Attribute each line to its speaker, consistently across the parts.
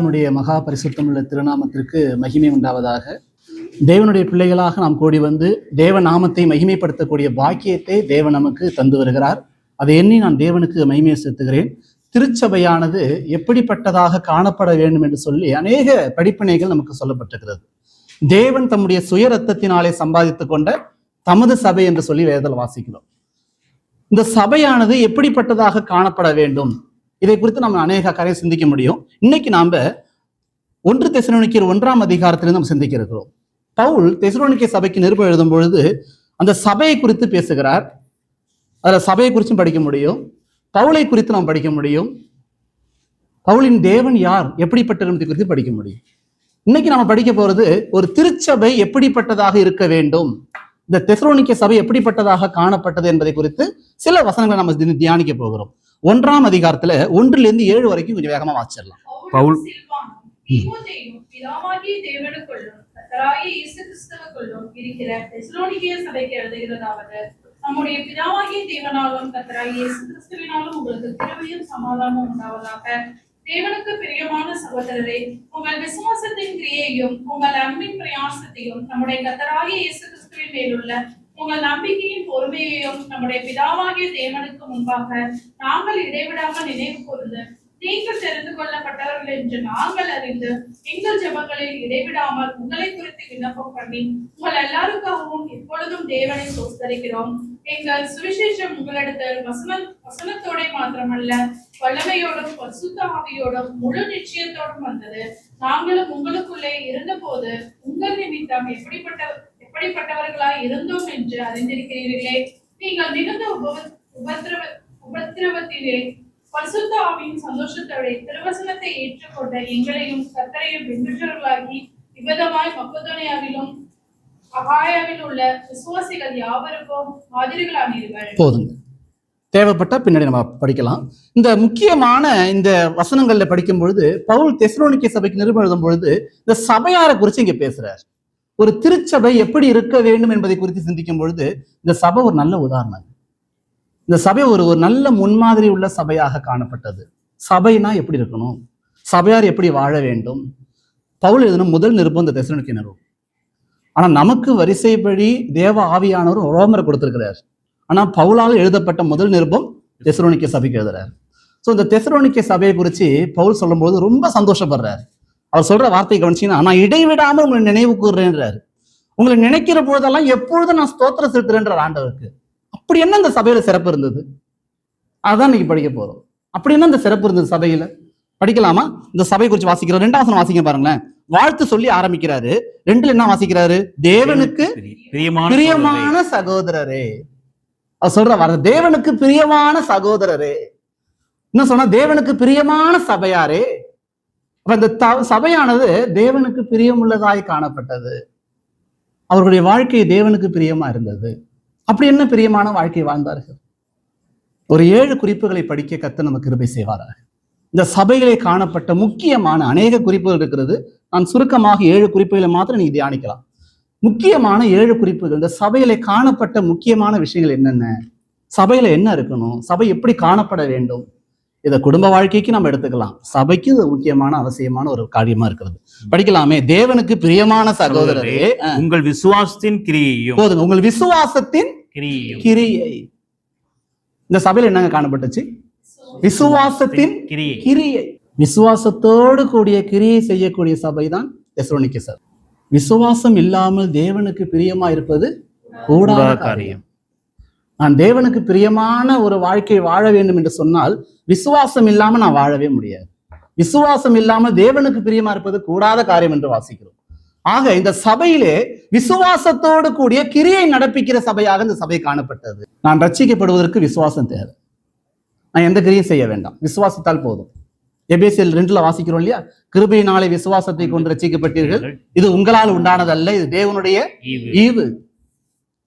Speaker 1: கர்த்தாவினுடைய மகா பரிசுத்தமுள்ள திருநாமத்திற்கு மகிமை உண்டாவதாக. தேவனுடைய பிள்ளைகளாக நாம் கூடி வந்து தேவ நாமத்தை மகிமைப்படுத்தக்கூடிய பாக்கியத்தை தேவன் நமக்கு தந்து வருகிறார். அதை எண்ணி நான் தேவனுக்கு மகிமையை செலுத்துகிறேன். திருச்சபையானது எப்படிப்பட்டதாக காணப்பட வேண்டும் என்று சொல்லி அநேக படிப்பினைகள் நமக்கு சொல்லப்பட்டிருக்கிறது. தேவன் தம்முடைய சுய ரத்தத்தினாலே சம்பாதித்துக் கொண்ட தமது சபை என்று சொல்லி வேதத்தில் வாசிக்கிறோம். இந்த சபையானது எப்படிப்பட்டதாக காணப்பட வேண்டும், இதை குறித்து நம்ம அநேக காரியம் சிந்திக்க முடியும். இன்னைக்கு நாம 1 தெசலோனிக்கேயர் 1ஆம் அதிகாரத்திலிருந்து நம்ம சிந்திக்க இருக்கிறோம். பவுல் தெசலோனிக்கே சபைக்கு நிருபம் எழுதும் பொழுது அந்த சபையை குறித்து பேசுகிறார். அதில் சபையை குறித்தும் படிக்க முடியும், பவுலை குறித்து நாம் படிக்க முடியும், பவுலின் தேவன் யார், எப்படிப்பட்ட குறித்து படிக்க முடியும். இன்னைக்கு நம்ம படிக்க போறது ஒரு திருச்சபை எப்படிப்பட்டதாக இருக்க வேண்டும், இந்த தெசலோனிக்கே சபை எப்படிப்பட்டதாக காணப்பட்டது என்பதை குறித்து சில வசனங்களை நம்ம தியானிக்க போகிறோம். 1ஆம் அதிகாரத்துல 1லிருந்து 7 வரைக்கும் கொஞ்சம் வேகமா வாசிச்சிடலாம். பவுல்
Speaker 2: நம்முடைய பிதாவாகிய தேவனாலும் கர்த்தராகிய இயேசு கிறிஸ்துவினாலும் உங்களுக்கு கிருபையும் சமாதானமும் உண்டாவதாக. தேவனுக்கு பிரியமான சகோதரரே, உங்கள் விசுவாசத்தின் கிரியையும் உங்கள் அன்பின் பிரயாசத்தையும் நம்முடைய கர்த்தராகிய இயேசு கிறிஸ்துவின் மேலுள்ள உங்கள் நம்பிக்கையின் பொறுமையையும் நம்முடைய பிதாவாகிய தேவனுக்கு முன்பாக நாங்கள் இடைவிடாமல் நினைவு கூர்ந்து, நீங்கள் தெரிந்து கொள்ளப்பட்டவர்கள் என்று நாங்கள் அறிந்து எங்கள் ஜெபங்களில் இடைவிடாமல் உங்களை குறித்து விண்ணப்பம் பண்ணி உங்கள் எல்லாருக்காகவும் எப்பொழுதும் தேவனை ஸ்தோத்திரிக்கிறோம். எங்கள் சுவிசேஷம் உங்களிடத்தில் வசனத்தோட மாத்திரமல்ல, வல்லமையோடும் பரிசுத்த ஆவியோடும் முழு நிச்சயத்தோடும் வந்தது. நாங்களும் உங்களுக்குள்ளே இருந்த போது உங்கள் நிமித்தம் எப்படிப்பட்டவர்களாய் இருந்தோம் என்று அறிந்திருக்கிறீர்களே. நீங்கள் மிகுந்த உபத்திரவத்திலே பரிசுத்த ஆவியின் சந்தோஷத்தோட திருவசனத்தை ஏற்றுக்கொண்ட எங்களையும் கர்த்தரையும் பின்பற்றவர்களாகி இவ்விதமாய் மக்கதோனியாவிலும் அகாயாவில் உள்ள விசுவாசிகள் யாவருக்கும் மாதிரிகளானீர்கள்.
Speaker 1: போதுங்க, தேவைப்பட்ட பின்னாடி நம்ம படிக்கலாம். இந்த முக்கியமான இந்த வசனங்கள்ல படிக்கும் பொழுது பவுல் தெசலோனிக்கே சபைக்கு நிருபம் எழுதும் பொழுது இந்த சபையாரை குறித்து இங்க பேசுறார். ஒரு திருச்சபை எப்படி இருக்க வேண்டும் என்பதை குறித்து சிந்திக்கும் பொழுது இந்த சபை ஒரு நல்ல உதாரணம். இந்த சபை ஒரு நல்ல முன்மாதிரி உள்ள சபையாக காணப்பட்டது. சபைனா எப்படி இருக்கணும், சபையார் எப்படி வாழ வேண்டும், பவுல் எழுதின முதல் நிருபம் இந்த தெசலோனிக்கே நிருபம். ஆனா நமக்கு வரிசைப்படி தேவ ஆவியானவர் ரோமரை கொடுத்திருக்கிறார். ஆனா பவுலால் எழுதப்பட்ட முதல் நிருபம் தெசலோனிக்கே சபைக்கு எழுதுறார். ஸோ இந்த தெசலோனிக்கே சபையை குறித்து பவுல் சொல்லும் போது ரொம்ப சந்தோஷப்படுறார். அவர் சொல்ற வார்த்தையை கவனிச்சீங்கன்னா, நான் இடைவிடாமல் உங்களை நினைவு கூறுறேன்றாரு. உங்களை நினைக்கிற பொழுதெல்லாம் எப்பொழுதும் நான் ஸ்தோத்திரம் செலுத்துறேன்றார் ஆண்டவருக்கு. அப்படி என்ன இந்த சபையில சிறப்பு இருந்தது, அதான் இன்னைக்கு படிக்க போறோம். அப்படி என்ன இந்த சிறப்பு இருந்தது சபையில, படிக்கலாமா? இந்த சபை குறித்து வாசிக்கிறோம். 2ஆம் வசனம் வாசிக்க பாருங்களேன். வாழ்த்து சொல்லி ஆரம்பிக்கிறாரு. 2ல் என்ன வாசிக்கிறாரு? தேவனுக்கு பிரியமான சகோதரரே. அவர் சொல்ற வார்த்தை தேவனுக்கு பிரியமான சகோதரரே. என்ன சொன்னா, தேவனுக்கு பிரியமான சபையாரே. அப்ப இந்த சபையானது தேவனுக்கு பிரியமுள்ளதாய் காணப்பட்டது. அவர்களுடைய வாழ்க்கை தேவனுக்கு பிரியமா இருந்தது. அப்படி என்ன பிரியமான வாழ்க்கை வாழ்ந்தார்கள்? ஒரு 7 குறிப்புகளை படிக்க கர்த்தர் நமக்கு கிருபை செய்வாராக. இந்த சபைகளை காணப்பட்ட முக்கியமான அநேக குறிப்புகள் இருக்கிறது. நான் சுருக்கமாக 7 குறிப்புகளை மாத்திரம் நீங்க தியானிக்கலாம். முக்கியமான 7 குறிப்புகள். இந்த சபையில காணப்பட்ட முக்கியமான விஷயங்கள் என்னென்ன, சபையில என்ன இருக்கணும், சபை எப்படி காணப்பட வேண்டும், இதை குடும்ப வாழ்க்கைக்கு நம்ம எடுத்துக்கலாம். சபைக்கு இது முக்கியமான அவசியமான ஒரு காரியமா இருக்கிறது. படிக்கலாமே. தேவனுக்கு பிரியமான சகோதரரே,
Speaker 3: உங்கள் விசுவாசத்தின் கிரியையும்.
Speaker 1: போதுங்க, உங்கள் விசுவாசத்தின் கிரியை. இந்த சபையில என்னங்க காணப்பட்டுச்சு? விசுவாசத்தின் கிரியை. விசுவாசத்தோடு கூடிய கிரியை செய்யக்கூடிய சபை தான் தெசலோனிக்கே சபை. விசுவாசம் இல்லாமல் தேவனுக்கு பிரியமா இருப்பது கூடாத காரியம். நான் தேவனுக்கு பிரியமான ஒரு வாழ்க்கை வாழ வேண்டும் என்று சொன்னால் விசுவாசம் இல்லாம நான் வாழவே முடியாது. விசுவாசம் இல்லாமல் தேவனுக்கு பிரியமா இருப்பது கூடாத காரியம் என்று வாசிக்கிறோம். ஆக இந்த சபையிலே விசுவாசத்தோடு கூடிய கிரியை நடப்பிக்கிற சபையாக இந்த சபை காணப்பட்டது. நான் ரட்சிக்கப்படுவதற்கு விசுவாசம் தேவை. நான் எந்த கிரியும் செய்ய வேண்டாம், விசுவாசத்தால் போதும். எபேசியர் 2ல வாசிக்கிறோம் இல்லையா? கிருபையினாலே விசுவாசத்தை கொண்டு ரட்சிக்கப்பட்டீர்கள், இது உங்களால் உண்டானதல்ல, இது தேவனுடைய ஈவு.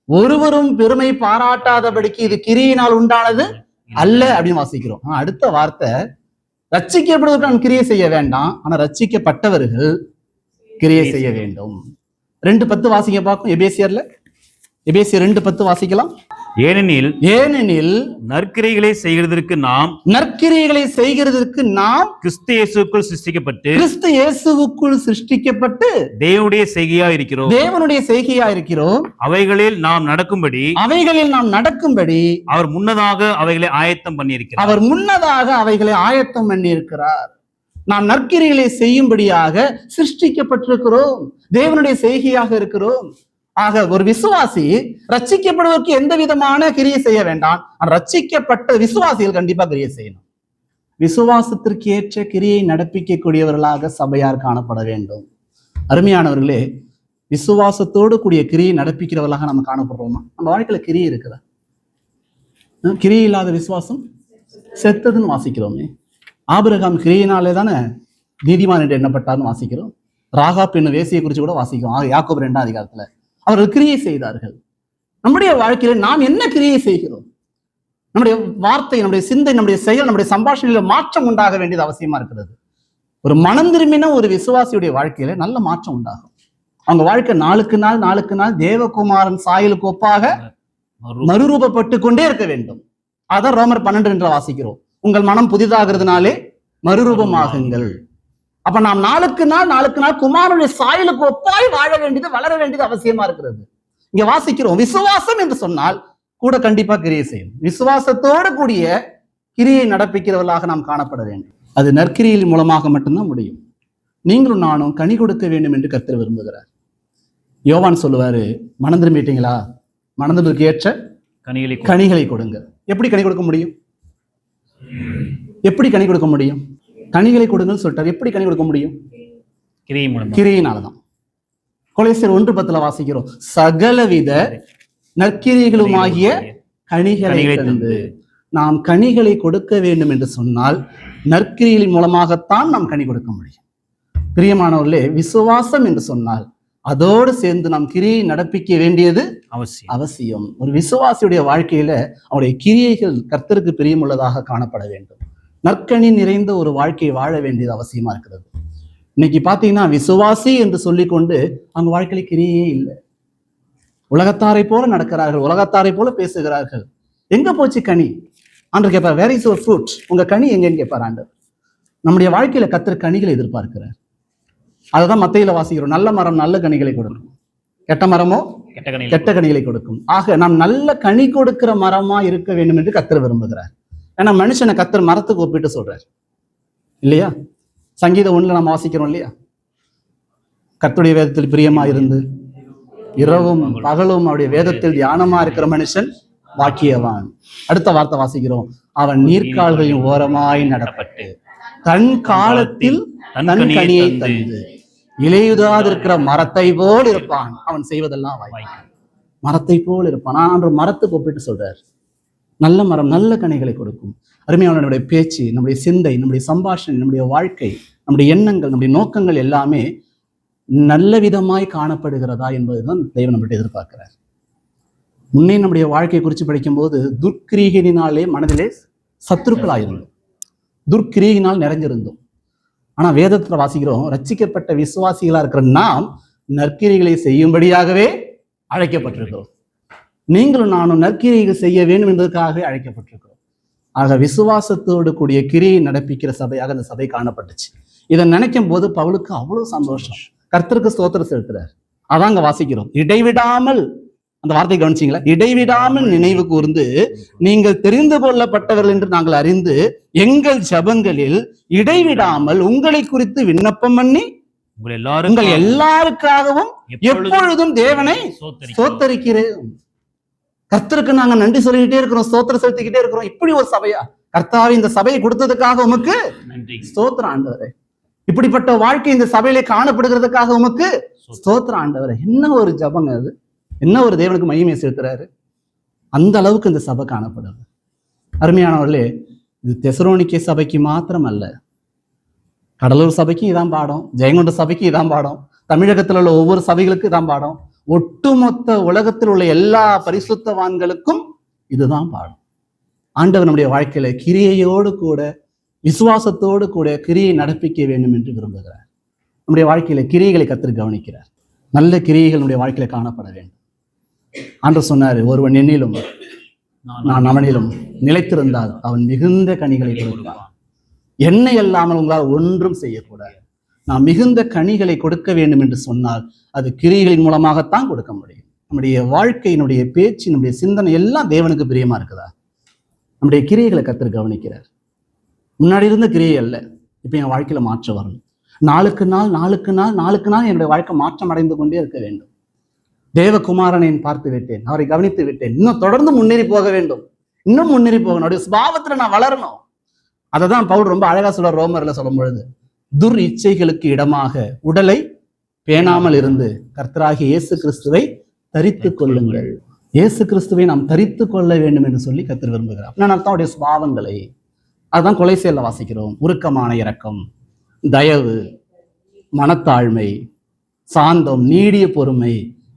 Speaker 1: ஒருவரும் பெருமை பாராட்டாதபடிக்கு இது கிரியினால் உண்டானது அல்ல அப்படின்னு வாசிக்கிறோம். அடுத்த வார்த்தை, ரட்சிக்கப்படுவதற்கு நான் கிரியை செய்ய வேண்டாம், ஆனா ரட்சிக்கப்பட்டவர்கள் கிரியை செய்ய வேண்டும். 2:10 வாசிக்க பார்க்கும். எபேசியர் 2:10 வாசிக்கலாம்.
Speaker 3: ஏனெனில் நற்கிரைகளை செய்கிறதற்கு நாம் கிறிஸ்து இயேசுவுக்குள் சிருஷ்டிக்கப்பட்டு தேவனுடைய செய்கையா இருக்கிறோம். அவைகளில் நாம் நடக்கும்படி அவர் முன்னதாக அவைகளை ஆயத்தம்
Speaker 1: பண்ணியிருக்கிறார். நாம் நற்கிரைகளை செய்யும்படியாக சிருஷ்டிக்கப்பட்டிருக்கிறோம், தேவனுடைய செய்கையாக இருக்கிறோம். ஆக ஒரு விசுவாசி ரட்சிக்கப்படுவதற்கு எந்த விதமான கிரியை செய்ய வேண்டாம். ரட்சிக்கப்பட்ட விசுவாசிகள் கண்டிப்பா கிரியை செய்யணும். விசுவாசத்திற்கு ஏற்ற கிரியை நடப்பிக்கக்கூடியவர்களாக சபையார் காணப்பட வேண்டும். அருமையானவர்களே, விசுவாசத்தோடு கூடிய கிரியை நடப்பிக்கிறவர்களாக நம்ம காணப்படுறோமா? நம்ம வாழ்க்கையில கிரியை இருக்குதா? கிரியை இல்லாத விசுவாசம் செத்ததுன்னு வாசிக்கிறோமே. ஆபிரகாம் கிரியினாலே தானே நீதிமான் என்று எண்ணப்பட்டார்னு வாசிக்கிறோம். ராகாப் என்னும் வேசியை குறித்து கூட வாசிக்கிறோம். யாக்கோபு 2ஆம் அதிகாரத்துல அவர்கள் கிரியை செய்தார்கள். நம்முடைய வாழ்க்கையில நாம் என்ன கிரியை செய்கிறோம்? நம்முடைய வார்த்தை, நம்முடைய சிந்தை, நம்முடைய செயல், நம்முடைய சம்பாஷணையில மாற்றம் உண்டாக வேண்டியது அவசியமா இருக்கிறது. ஒரு மனம் திரும்பின ஒரு விசுவாசியுடைய வாழ்க்கையில நல்ல மாற்றம் உண்டாகும். அவங்க வாழ்க்கை நாளுக்கு நாள் தேவகுமாரன் சாயலுக்கு ஒப்பாக மறுரூபப்பட்டு கொண்டே இருக்க வேண்டும். அதான் ரோமர் 12 என்று வாசிக்கிறோம். உங்கள் மனம் புதிதாகிறதுனாலே மறுரூபமாகுங்கள். அப்ப நாம் நாளுக்கு நாள் குமாரனுடைய சாயலுக்கு ஒப்பாய் வாழ வேண்டியது, வளர வேண்டியது அவசியமா இருக்கிறது. இங்க வாசிக்கிறோம், விசுவாசம் என்று சொன்னால் கூட கண்டிப்பா கிரியை செய்யணும். விசுவாசத்தோடு கூடிய கிரியை நடப்பிக்கிறவர்களாக நாம் காணப்பட வேண்டும். அது நற்கிரியின் மூலமாக மட்டும்தான் முடியும். நீங்களும் நானும் கனி கொடுக்க வேண்டும் என்று கர்த்தர் விரும்புகிறார். யோவான் சொல்லுவாரு, மனம் திரும்பிட்டீங்களா? மனம் திரும்புவதற்கு ஏற்ற கனிகளை கொடுங்க. எப்படி கனி கொடுக்க முடியும்? கனிகளை கொடுங்கன்னு சொல்லிட்டார். எப்படி கனி கொடுக்க முடியும்? கிரியினாலதான். கொலோசியர் 1:10 வாசிக்கிறோம், சகலவித நற்கிரிகளுமாகிய கனிகளை தந்து. நாம் கனிகளை கொடுக்க வேண்டும் என்று சொன்னால் நற்கிரிகளின் மூலமாகத்தான் நாம் கனி கொடுக்க முடியும். பிரியமானவர்களே, விசுவாசம் என்று சொன்னால் அதோடு சேர்ந்து நாம் கிரியை நடப்பிக்க வேண்டியது அவசியம். ஒரு விசுவாசியுடைய வாழ்க்கையில அவருடைய கிரியைகள் கர்த்தருக்கு பிரியமுள்ளதாக காணப்பட வேண்டும். நற்கனி நிறைந்த ஒரு வாழ்க்கையை வாழ வேண்டியது அவசியமா இருக்கிறது. இன்னைக்கு பாத்தீங்கன்னா விசுவாசி என்று சொல்லிக்கொண்டு அவங்க வாழ்க்கையில கிரியே இல்லை. உலகத்தாரை போல நடக்கிறார்கள், உலகத்தாரை போல பேசுகிறார்கள். எங்க போச்சு கனி? ஆண்டவர் கேட்பார், வேர் இஸ் யுவர் ஃப்ரூட்? உங்க கனி எங்கன்னு கேட்பார் ஆண்டவர். நம்முடைய வாழ்க்கையில கர்த்தர் கனிகளை எதிர்பார்க்கிறார். அதுதான் மத்தேயுல வாசிக்கிறோம், நல்ல மரம் நல்ல கனிகளை கொடுக்கும், கெட்ட மரமோ கெட்ட கனிகளை கொடுக்கும். ஆக நாம் நல்ல கனி கொடுக்கிற மரமா இருக்க வேண்டும் என்று கர்த்தர் விரும்புகிறார். ஏன்னா மனுஷனை கர்த்தர் மரத்துக்கு ஒப்பிட்டு சொல்றார் இல்லையா? சங்கீதம் 1 நம்ம வாசிக்கிறோம் இல்லையா? கர்த்தருடைய வேதத்தில் பிரியமா இருந்து இரவும் பகலும் அவருடைய வேதத்தில் தியானமா இருக்கிற மனுஷன் வாக்கியவான். அடுத்த வார்த்தை வாசிக்கிறோம், அவன் நீர்க்கால்களின் ஓரமாய் நடப்பட்டு தன் காலத்தில் தன் கனியை தந்து இலையுதாது இருக்கிற மரத்தை போல் இருப்பான். அவன் செய்வதெல்லாம் வாய்க்கும். மரத்தை போல் இருப்பான். நான் மரத்துக்கு ஒப்பிட்டு சொல்றார். நல்ல மரம் நல்ல கனிகளை கொடுக்கும். அருமையான நம்முடைய பேச்சு, நம்முடைய சிந்தை, நம்முடைய சம்பாஷணை, நம்முடைய வாழ்க்கை, நம்முடைய எண்ணங்கள், நம்முடைய நோக்கங்கள் எல்லாமே நல்ல விதமாய் காணப்படுகிறதா என்பதுதான் தேவன் நம்மகிட்ட எதிர்பார்க்கிறார். முன்னே நம்முடைய வாழ்க்கையை குறித்து படிக்கும்போது துர்க்கிரீகினாலே மனதிலே சத்துருக்களாயிருந்தோம், துர்க்கிரீகினால் நிறைஞ்சிருந்தோம். ஆனா வேதத்துல வாசிக்கிறோம், ரட்சிக்கப்பட்ட விசுவாசிகளா இருக்கிற நாம் நற்கிரிகளை செய்யும்படியாகவே அழைக்கப்பட்டிருக்கிறோம். நீங்களும் நானும் நற்கிரிகள் செய்ய வேண்டும் என்பதற்காகவே அழைக்கப்பட்டிருக்கிறோம். ஆக விசுவாசத்தோடு கூடிய கிரியை நடப்பிக்கிற சபையாக அந்த சபை காணப்பட்டுச்சு. இதை நினைக்கும் போது பவுலுக்கு அவ்வளவு சந்தோஷம். கர்த்தருக்கு ஸ்தோத்திரம் செலுத்துறார். அதான் அங்க வாசிக்கிறோம், இடைவிடாமல், அந்த வார்த்தை கவனிச்சிங்களா? இடைவிடாமல் நினைவு கூர்ந்து நீங்கள் தெரிந்து கொள்ளப்பட்டவர்கள் என்று நாங்கள் அறிந்து எங்கள் ஜபங்களில் இடைவிடாமல் உங்களை குறித்து விண்ணப்பம் பண்ணி உங்கள் எல்லாருக்காகவும் எப்பொழுதும் தேவனை ஸ்தோத்தரிக்கிறேன். கர்த்தருக்கு நாங்க நன்றி சொல்லிக்கிட்டே இருக்கிறோம், ஸ்தோத்திரம் செலுத்திக்கிட்டே இருக்கிறோம். இப்படி ஒரு சபையா? கர்த்தாவே, இந்த சபையை கொடுத்ததுக்காக உமக்கு ஸ்தோத்திரம் ஆண்டவரே. இப்படிப்பட்ட வாழ்க்கை இந்த சபையிலே காணப்படுகிறதுக்காக உமக்கு ஸ்தோத்திரம் ஆண்டவரே. என்ன ஒரு ஜபங்க அது! என்ன ஒரு தேவனுக்கு மகிமையை செலுத்துறாரு! அந்த அளவுக்கு இந்த சபை காணப்படுது. அருமையானவர்களே, இது தெசலோனிக்கே சபைக்கு மாத்திரம் அல்ல, கடலூர் சபைக்கு இதான் பாடம், ஜெயங்கொண்ட சபைக்கு இதான் பாடம், தமிழகத்தில் உள்ள ஒவ்வொரு சபைகளுக்கும் இதான் பாடம், ஒட்டுமொத்த உலகத்தில் உள்ள எல்லா பரிசுத்தவான்களுக்கும் இதுதான் பாடம். ஆண்டவர் நம்முடைய வாழ்க்கையில கிரியையோடு கூட விசுவாசத்தோடு கூட கிரியை நடப்பிக்க வேண்டும் என்று விரும்புகிறார். நம்முடைய வாழ்க்கையில கிரியைகளை கர்த்தர் கவனிக்கிறார். நல்ல கிரியைகள் நம்முடைய வாழ்க்கையில காணப்பட வேண்டும். ஆண்டவர் சொன்னாரு, ஒருவன் என்னிலும் நான் அவனிலும் நிலைத்திருந்தால் அவன் மிகுந்த கனிகளை கொடுப்பான். என்னை அல்லாமல் உங்களால் ஒன்றும் செய்யக்கூடாது. நான் மிகுந்த கனிகளை கொடுக்க வேண்டும் என்று சொன்னால் அது கிரியைகளின் மூலமாகத்தான் கொடுக்க முடியும். நம்முடைய வாழ்க்கை, நம்முடைய பேச்சு, நம்முடைய சிந்தனை எல்லாம் தேவனுக்கு பிரியமா இருக்குதா? நம்முடைய கிரியைகளை கர்த்தர் கவனிக்கிறார். முன்னாடி இருந்த கிரியை அல்ல, இப்ப என் வாழ்க்கையில மாற்றம் வரணும். நாளுக்கு நாள் என்னுடைய வாழ்க்கை மாற்றம் அடைந்து கொண்டே இருக்க வேண்டும். தேவகுமாரனை பார்த்து விட்டேன், அவரை கவனித்து விட்டேன், இன்னும் தொடர்ந்து முன்னேறி போக வேண்டும், இன்னும் முன்னேறி போகணும், அவருடைய சுபாவத்துல நான் வளரணும். அதை தான் பவுல் ரொம்ப அழகா சொல்ற ரோமர்ல சொல்லும் பொழுது, துர் இச்சைகளுக்கு இடமாக உடலை பேணாமல் இருந்து கர்த்தராகிய இயேசு கிறிஸ்துவை தரித்து கொள்ளுங்கள். இயேசு கிறிஸ்துவை நாம் தரித்து கொள்ள வேண்டும் என்று சொல்லி கர்த்தர் விரும்புகிறார். நான் அவருடைய சுபாவங்களை, அதுதான் கொலைசேல வாசிக்கிறோம். உருக்கமான இரக்கம், தயவு, மனத்தாழ்மை, சாந்தம், நீடிய பொறுமை,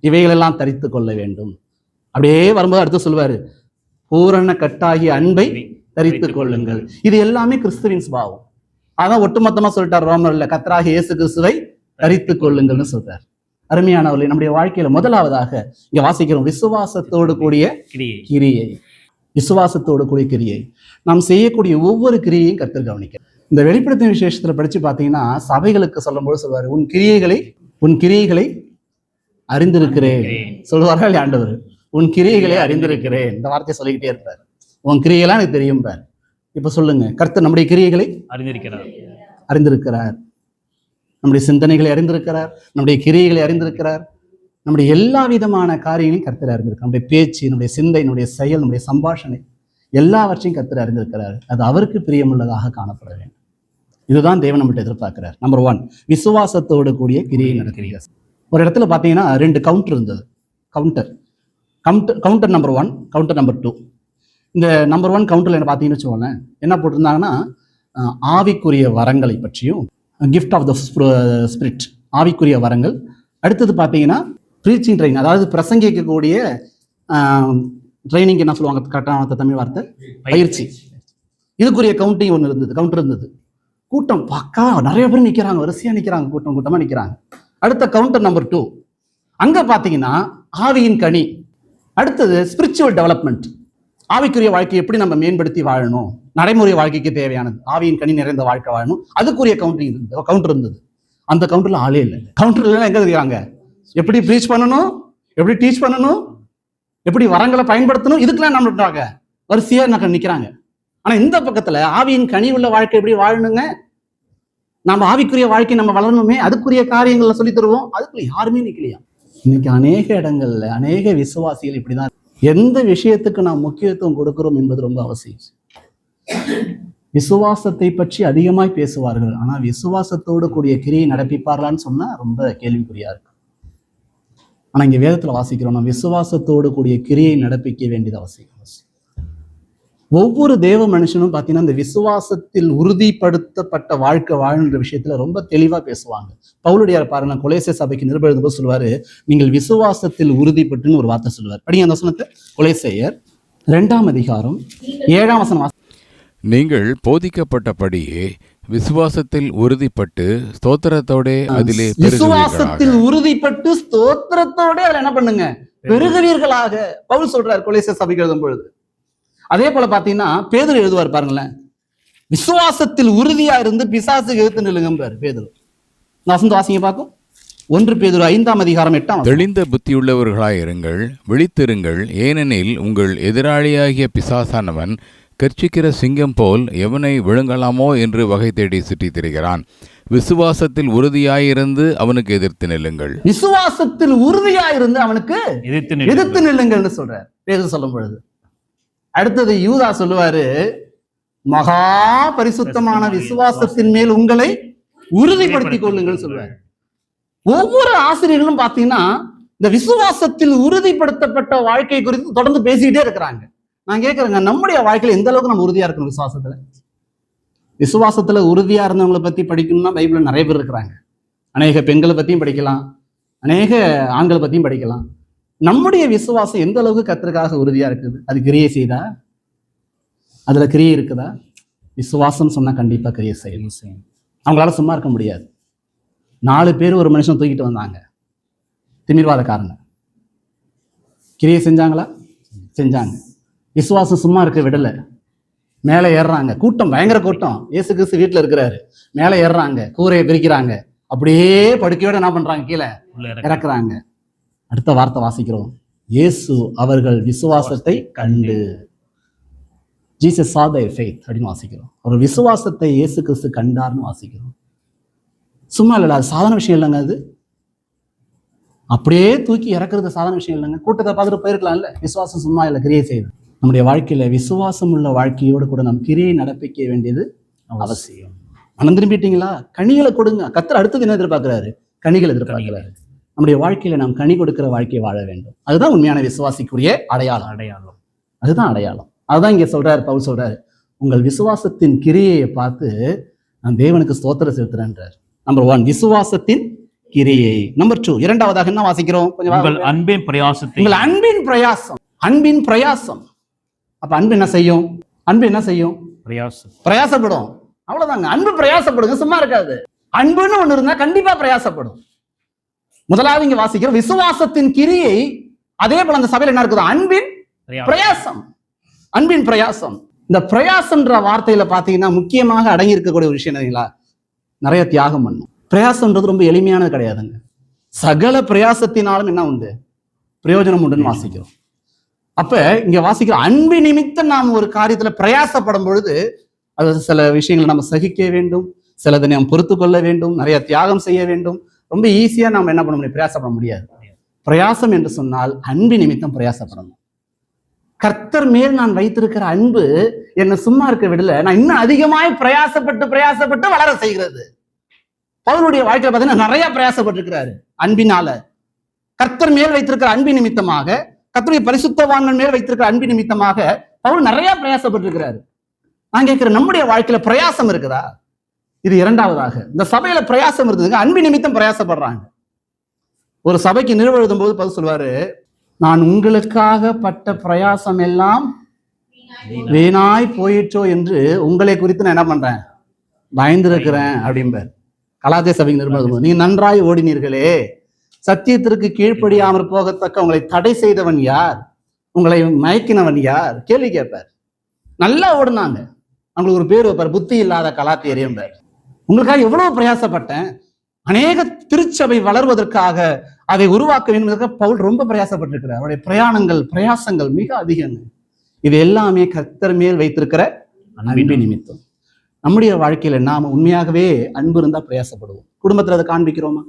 Speaker 1: இவைகளெல்லாம் தரித்து கொள்ள வேண்டும். அப்படியே வரும்போது அடுத்து சொல்வாரு, பூரண கட்டாகிய அன்பை தரித்து கொள்ளுங்கள். இது எல்லாமே கிறிஸ்துவின் சுபாவம். அதான் ஒட்டுமொத்தமா சொல்லிட்டார் ரோமர்ல, கர்த்தராகிய இயேசு கிறிஸ்துவை தரித்து கொள்ளுங்கள்னு சொல்றார். அருமையானவர்களே, நம்முடைய வாழ்க்கையில முதலாவதாக இங்க வாசிக்கிறோம் விசுவாசத்தோடு கூடிய கிரியை. விசுவாசத்தோடு கூடிய கிரியை. நாம் செய்யக்கூடிய ஒவ்வொரு கிரியையும் கர்த்தர் கவனிக்க. இந்த வெளிப்படுத்தும் விசேஷத்துல படிச்சு பார்த்தீங்கன்னா சபைகளுக்கு சொல்லும்போது சொல்வாரு, உன் கிரியைகளை அறிந்திருக்கிறேன் சொல்லுவாரா இல்லையா ஆண்டவர்? உன் கிரியைகளை அறிந்திருக்கிறேன், இந்த வார்த்தையை சொல்லிக்கிட்டே இருப்பார். உன் கிரியைகளாம் எனக்கு தெரியும் பார். இப்ப சொல்லுங்க, கர்த்தர் நம்முடைய கிரியைகளை அறிந்திருக்கிறார், நம்முடைய சிந்தனைகளை அறிந்திருக்கிறார், நம்முடைய கிரியைகளை அறிந்திருக்கிறார், நம்முடைய எல்லா விதமான காரியங்களையும் கர்த்தர் அறிந்திருக்கிறார். நம்முடைய பேச்சு, நம்முடைய சிந்தை, நம்முடைய செயல், நம்முடைய சம்பாஷணை எல்லாவற்றையும் கர்த்தர் அறிந்திருக்கிறார். அது அவருக்கு பிரியமுள்ளதாக காணப்பட வேண்டும். இதுதான் தேவன் நம்மகிட்ட எதிர்பார்க்கிறார். நம்பர் 1, விசுவாசத்தோடு கூடிய கிரியை நடக்கிறீங்க. ஒரு இடத்துல பார்த்தீங்கன்னா 2 கவுண்டர் இருந்தது. Counter number 1, counter number 2. இந்த நம்பர் 1 கவுண்டர்ல என்ன பார்த்தீங்கன்னு வச்சுக்கோங்களேன், என்ன போட்டிருந்தாங்கன்னா ஆவிக்குரிய வரங்களை பற்றியும், கிஃப்ட் ஆஃப் த ஸ்பிரிட், ஆவிக்குரிய வரங்கள். அடுத்தது பார்த்தீங்கன்னா ப்ரீச்சிங் ட்ரைனிங், அதாவது பிரசங்கிக்கக்கூடிய ட்ரைனிங் என்ன சொல்லுவாங்க கரெக்டான தமிழ் வார்த்தை, பயிற்சி. இதுக்குரிய கவுண்டர் இருந்தது. கூட்டம் பக்கா நிறைய பேர் நிற்கிறாங்க, வரிசையா நிற்கிறாங்க, கூட்டமா நிற்கிறாங்க. அடுத்த கவுண்டர் நம்பர் 2, அங்க பாத்தீங்கன்னா ஆவியின் கனி. அடுத்தது ஸ்பிரிச்சுவல் டெவலப்மெண்ட், ஆவிக்குரிய வாழ்க்கையை எப்படி நம்ம மேம்படுத்தி வாழணும், நடைமுறை வாழ்க்கைக்கு தேவையானது, ஆவியின் கனி நிறைந்த வாழ்க்கை வாழணும், அதுக்குரிய கவுண்டர் இருந்தது. அந்த கவுண்டர்ல ஆளே இல்லை. கவுண்டர்ல எங்க இருக்காங்க, எப்படி ப்ரீச் பண்ணணும், எப்படி டீச் பண்ணணும், எப்படி வரங்களை பயன்படுத்தணும், இதுக்கெல்லாம் நம்ம வரிசையா நிக்கிறாங்க. ஆனா இந்த பக்கத்துல ஆவியின் கனி உள்ள வாழ்க்கை எப்படி வாழணுங்க, நம்ம ஆவிக்குரிய வாழ்க்கை நம்ம வளரணுமே, அதுக்குரிய காரியங்கள்ல சொல்லி தருவோம், அதுக்குள்ள யாருமே நிக்கலையா. இன்னைக்கு அநேக இடங்கள்ல அநேக விசுவாசிகள் இப்படிதான். எந்த விஷயத்துக்கு நாம் முக்கியத்துவம் கொடுக்கிறோம் என்பது ரொம்ப அவசியம். விசுவாசத்தை பற்றி அதிகமாய் பேசுவார்கள், ஆனா விசுவாசத்தோடு கூடிய கிரியை நடப்பிப்பார்களான்னு சொன்னா ரொம்ப கேள்விக்குறியா இருக்கு. ஆனா இங்க வேதத்துல வாசிக்கிறோம், நம்ம விசுவாசத்தோடு கூடிய கிரியை நடப்பிக்க வேண்டியது அவசியம். ஒவ்வொரு தேவ மனுஷனும் பார்த்தீங்கன்னா இந்த விசுவாசத்தில் உறுதிப்படுத்தப்பட்ட வாழ்க்கை வாழ்ன்ற விஷயத்துல ரொம்ப தெளிவா பேசுவாங்க. பவுலுடையார் பாருங்க, கொலேசே சபைக்கு நிருபம் சொல்லுவாரு, நீங்கள் விசுவாசத்தில் உறுதிப்பட்டுன்னு ஒரு வார்த்தை சொல்லுவார். படிங்க அந்த வசனத்தை, கொலேசையர் 2ஆம் அதிகாரம் 7ஆம் வசனம்.
Speaker 4: நீங்கள் போதிக்கப்பட்டபடியே விசுவாசத்தில் உறுதிப்பட்டு ஸ்தோத்திரத்தோட அதிலே
Speaker 1: விசுவாசத்தில் உறுதிப்பட்டு ஸ்தோத்திரத்தோட அதுல என்ன பண்ணுங்க, பெருகுவீர்களாக பவுல் சொல்றார் கொலேசே சபைக்கு எழுதும் பொழுது. அதே போல பாத்தீங்கன்னா பேதுரு எழுதுவார் பாருங்களேன், விசுவாசத்தில் உறுதியா இருந்து பிசாசுக்கு எதிர்த்து நில்லுங்க பேதுரு. வசந்த வாசிங்க பார்க்கும் 1 பேதுரு 5ஆம் அதிகாரம் 8ஆம்.
Speaker 4: தெளிந்த புத்தியுள்ளவர்களாயிருங்கள், விழித்திருங்கள், ஏனெனில் உங்கள் எதிராளியாகிய பிசாசானவன் கர்ச்சிக்கிற சிங்கம் போல் எவனை விழுங்கலாமோ என்று வகை தேடி சுற்றி திரிகிறான். விசுவாசத்தில் உறுதியாயிருந்து அவனுக்கு எதிர்த்து நில்லுங்கள்.
Speaker 1: விசுவாசத்தில் உறுதியாயிருந்து அவனுக்கு எதிர்த்து நில்லுங்கள்னு சொல்றார் பேதுரு சொல்லும் பொழுது. அடுத்தது யூதா சொல்லுவாரு, மகா பரிசுத்தமான விசுவாசத்தின் மேல் உங்களை உறுதிப்படுத்திக் கொள்ளுங்கள் சொல்லுவாரு. ஒவ்வொரு ஆசிரியர்களும் பாத்தீங்கன்னா இந்த விசுவாசத்தில் உறுதிப்படுத்தப்பட்ட வாழ்க்கை குறித்து தொடர்ந்து பேசிக்கிட்டே இருக்கிறாங்க. நான் கேட்கறேங்க, நம்முடைய வாழ்க்கையில எந்த அளவுக்கு நம்ம உறுதியா இருக்கணும் விசுவாசத்துல உறுதியா இருந்தவங்களை பத்தி படிக்கணும்னா பைபிள்ல நிறைய பேர் இருக்கிறாங்க. அநேக பெண்களை பத்தியும் படிக்கலாம், அநேக ஆண்களை பத்தியும் படிக்கலாம். நம்முடைய விசுவாசம் எந்த அளவுக்கு கர்த்தருக்காக உறுதியா இருக்குது, அது கிரியை செய்தா, அதுல கிரியை இருக்குதா? விசுவாசம் சொன்னா கண்டிப்பா கிரியை செய்யணும். அவங்களால சும்மா இருக்க முடியாது. 4 பேர் ஒரு மனுஷன் தூக்கிட்டு வந்தாங்க, திமிர்வாதக்காரங்க. கிரியை செஞ்சாங்களா? செஞ்சாங்க. விசுவாசம் சும்மா இருக்க விடல, மேலே ஏறுறாங்க. கூட்டம், பயங்கர கூட்டம். இயேசு கிறிஸ்து வீட்டுல இருக்கிறாரு. மேலே ஏறுறாங்க, கூரையை பிரிக்கிறாங்க, அப்படியே படுக்கையோட என்ன பண்றாங்க, கீழே இறக்குறாங்க. அடுத்த வார்த்தை வாசிக்கிறோம், இயேசு அவர்கள் விசுவாசத்தை கண்டு, ஜீசஸ் saw their faith அப்படின்னு வாசிக்கிறோம். அவர் விசுவாசத்தை இயேசு கிறிஸ்து கண்டார்னு வாசிக்கிறோம். சும்மா இல்ல, அது சாதாரண விஷயம் இல்லைங்க. அது அப்படியே தூக்கி இறக்குறது சாதாரண விஷயம் இல்லைங்க. கூட்டத்தை பார்த்துட்டு போயிருக்கலாம்ல. விசுவாசம் சும்மா இல்லை, கிரியை செய்யுது. நம்முடைய வாழ்க்கையில விசுவாசம் உள்ள வாழ்க்கையோடு கூட நம் கிரியை நடப்பிக்க வேண்டியது அவசியம். மனம் திரும்பிட்டீங்களா, கனிகளை கொடுங்க. கர்த்தர் அடுத்தது என்ன எதிர்பார்க்கிறாரு? கனிகள் எதிர்பார்க்கிறாரு. நம்முடைய வாழ்க்கையில நாம் கனி கொடுக்கிற வாழ்க்கையை வாழ வேண்டும். அதுதான் உண்மையான விசுவாசிக்குரிய அடையாளம். அதுதான் அடையாளம். அதுதான் இங்க சொல்றாரு, பவுல் சொல்றாரு, உங்கள் விசுவாசத்தின் கிரியையை பார்த்து நான் தேவனுக்கு ஸ்தோத்திரம் செலுத்துறேன்றார். நம்பர் 1 விசுவாசத்தின் கிரியை. நம்பர் 2 இரண்டாவதாக என்ன வாசிக்கிறோம்?
Speaker 3: உங்கள் அன்பின் பிரயாசத்தை.
Speaker 1: உங்கள் அன்பின் பிரயாசம். அன்பின் பிரயாசம். அப்ப அன்பு என்ன செய்யும்? அன்பு என்ன செய்யும்? பிரயாசப்படும். அவ்வளவுதாங்க. அன்பு பிரயாசப்படுங்க, சும்மா இருக்காது. அன்புன்னு ஒண்ணு இருந்தா கண்டிப்பா பிரயாசப்படும். முதலாவது இங்க வாசிக்கிறோம் விசுவாசத்தின் கிரியை. அதே போல அந்த சபையில என்ன இருக்குது? அன்பின் பிரயாசம். அன்பின் பிரயாசம். இந்த பிரயாசம்ன்ற வார்த்தையில பாத்தீங்கன்னா முக்கியமாக அடங்கி இருக்கக்கூடிய ஒரு விஷயம் என்னங்களா, நிறைய தியாகம் பண்ணும். பிரயாசம்ன்றது ரொம்ப எளிமையானது கிடையாதுங்க. சகல பிரயாசத்தினாலும் என்ன உண்டு? பிரயோஜனம் உண்டுன்னு வாசிக்கிறோம். அப்ப இங்க வாசிக்கிற அன்பு நிமித்தம் நாம் ஒரு காரியத்துல பிரயாசப்படும் பொழுது அது சில விஷயங்களை நம்ம சகிக்க வேண்டும், சிலதை நாம் பொறுத்து கொள்ள வேண்டும், நிறைய தியாகம் செய்ய வேண்டும். ரொம்ப ஈஸியா நம்ம என்ன பண்ண முடியும்? பிரயாசப்பட முடியாது. பிரயாசம் என்று சொன்னால் அன்பு நிமித்தம் பிரயாசப்படணும். கர்த்தர் மேல் நான் வைத்திருக்கிற அன்பு என்னை சும்மா இருக்க விடல, நான் இன்னும் அதிகமாய் பிரயாசப்பட்டு வளர செய்கிறது. பவுலுடைய வாழ்க்கையில பார்த்தீங்கன்னா நிறைய பிரயாசப்பட்டிருக்கிறாரு அன்பினால. கர்த்தர் மேல் வைத்திருக்கிற அன்பு நிமித்தமாக, கர்த்தருடைய பரிசுத்தவான்கள் மேல் வைத்திருக்கிற அன்பு நிமித்தமாக பவுல் நிறைய பிரயாசப்பட்டிருக்கிறாரு. நான் கேட்கிறேன், நம்முடைய வாழ்க்கையில பிரயாசம் இருக்குதா? இது இரண்டாவதாக. இந்த சபையில பிரயாசம் இருக்குதுங்க, அன்பு நிமித்தம் பிரயாசப்படுறாங்க. ஒரு சபைக்கு நிறுவ எழுதும் போது பவுல் சொல்வாரு, நான் உங்களுக்காக பட்ட பிரயாசம் எல்லாம் வீணாய் போயிற்றோ என்று உங்களை குறித்து நான் என்ன பண்றேன்? பயந்திருக்கிறேன் அப்படிம்பார். கலாத்திய சபைக்கு நிறுவனம், நீ நன்றாய் ஓடினீர்களே, சத்தியத்திற்கு கீழ்ப்படியாமற் போகத்தக்க உங்களை தடை செய்தவன் யார்? உங்களை மயக்கினவன் யார்? கேள்வி கேட்பார். நல்லா ஓடுனாங்க, அவங்களுக்கு ஒரு பேர் வைப்பார், புத்தி இல்லாத கலாத்தியர் என்பார். உங்களுக்காக எவ்வளவு பிரயாசப்பட்டேன், அநேக திருச்சபை வளர்வதற்காக, அதை உருவாக்க வேண்டும். பவுல் ரொம்ப பிரயாசப்பட்டிருக்கிறார். அவருடைய பிரயாசங்கள் மிக அதிகம். இது எல்லாமே கர்த்தர் மேல் வைத்திருக்கிற அன்பு நிமித்தம். நம்முடைய வாழ்க்கையில நாம உண்மையாகவே அன்பு இருந்தா பிரயாசப்படுவோம். குடும்பத்துல அதை காண்பிக்கிறோமா?